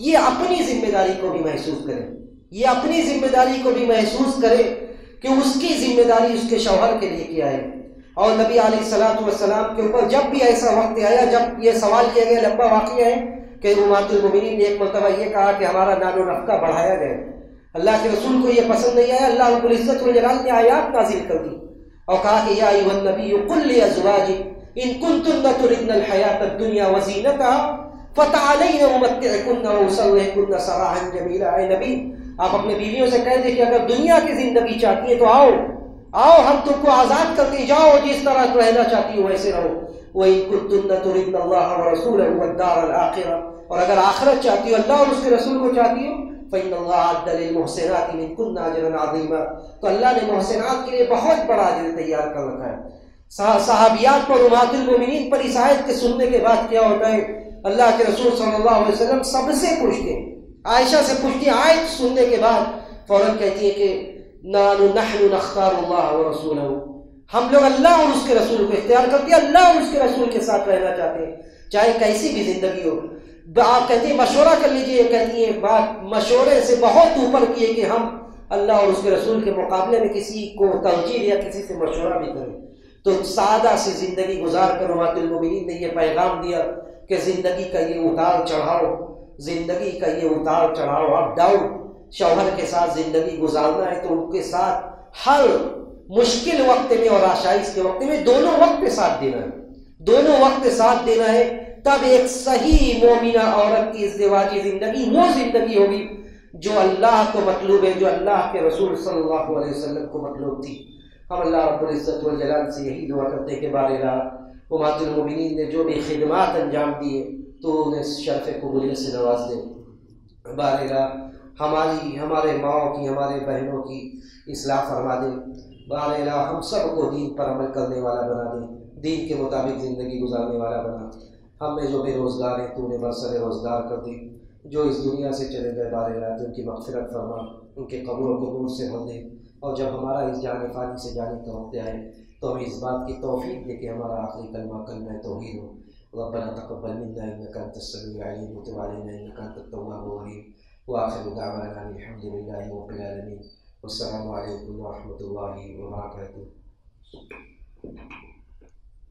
یہ اپنی ذمہ داری کو بھی محسوس کرے، یہ اپنی ذمہ داری کو بھی محسوس کرے کہ اس کی ذمہ داری اس کے شوہر کے لیے کیا ہے. اور نبی علیہ الصلوۃ والسلام کے اوپر جب بھی ایسا وقت آیا، جب یہ سوال کیا گیا، لمبا واقعہ ہے کہ امہات المومنین نے ایک مرتبہ یہ کہا کہ ہمارا نان و نفقہ بڑھایا جائے. اللہ کے رسول کو یہ پسند نہیں آیا. اللہ رب العزت والجلال نے آیات نازل کر دی اور کہا کہ یا ایھا النبی قل لازواجک ان کنتن تردن الحیاۃ الدنیا وزینتها فتعالین امتعکن واسرحکن سراحا جمیلا. اے نبی، آپ اپنے بیویوں سے کہہ دیں کہ اگر دنیا کی زندگی چاہتی ہے تو آؤ ہم تم کو آزاد کرتے جاؤ، جس طرح رہنا چاہتی ہو ویسے رہو. وَإِن كُنتُنَّ تُرِدْنَ اللَّهَ وَرَسُولَهُ وَالدَّارَ الْآخِرَةَ، اور اگر آخرت چاہتی ہو، اللہ اور اس کے رسول کو چاہتی ہو، فَإِنَّ اللَّهَ أَعَدَّ لِلْمُحْسِنَاتِ مِنكُنَّ أَجْرًا عَظِيمًا، تو اللہ نے محسنات کے لیے بہت بڑا اجر تیار کر رکھا ہے. صحابیات پر، امہات المومنین پر اس آیت کے سننے کے بعد کیا ہوتا ہے؟ اللہ کے رسول صلی اللہ علیہ وسلم سب سے پوچھتے ہیں، عائشہ سے پوچھتی ہیں، آیت سننے کے بعد فوراً کہتی ہے کہ نحن نختار اللہ ورسولہ، ہم لوگ اللہ اور اس کے رسول کو اختیار کرتے ہیں، اللہ اور اس کے رسول کے ساتھ رہنا چاہتے ہیں چاہے کیسی بھی زندگی ہو. آپ کہتے ہیں مشورہ کر لیجئے، کہتی ہیں بات مشورے سے بہت اوپر کی ہے کہ ہم اللہ اور اس کے رسول کے مقابلے میں کسی کو ترجیح یا کسی سے مشورہ بھی کریں. تو سادہ سی زندگی گزار کر امہات المومنین نے یہ پیغام دیا کہ زندگی کا یہ اتار چڑھاؤ، زندگی کا یہ اتار چڑھاؤ، اپ ڈاؤن، شوہر کے ساتھ زندگی گزارنا ہے تو ان کے ساتھ ہر مشکل وقت میں اور آشائش کے وقت میں دونوں وقت پہ ساتھ دینا ہے، دونوں وقت پہ ساتھ دینا ہے. تب ایک صحیح مومنہ عورت کی ازدواجی زندگی وہ زندگی ہوگی جو اللہ کو مطلوب ہے، جو اللہ کے رسول صلی اللہ علیہ وسلم کو مطلوب تھی. ہم اللہ رب العزت والجلال سے یہی دعا کرتے ہیں کہ بار الہ امہات المومنین نے جو بھی خدمات انجام دیے تو انہیں شرف قبولیت سے نواز دے. بار الہ ہمارے ماؤں کی، ہمارے بہنوں کی اصلاح فرما دے. بار الہ ہم سب کو دین پر عمل کرنے والا بنا دے، دین کے مطابق زندگی گزارنے والا بنا. ہم میں جو بے روزگار ہیں تو انہیں برسر روزگار کر دے، جو اس دنیا سے چلے گئے بار الہ تو ان کی مغفرت فرما، ان کے قبروں کو نور سے بھر دے. اور جب ہمارا اس جان فانی سے جانے کا وقت آئے تو ہمیں اس بات کی توفیق دے کہ ہمارا آخری کلمہ کلمہ توحید ہو. ربنا تقبل منا انك انت السميع العليم وتب علينا انك انت التواب الرحيم واخر دعوانا ان الحمد لله رب العالمين والسلام عليكم ورحمة الله وبركاته.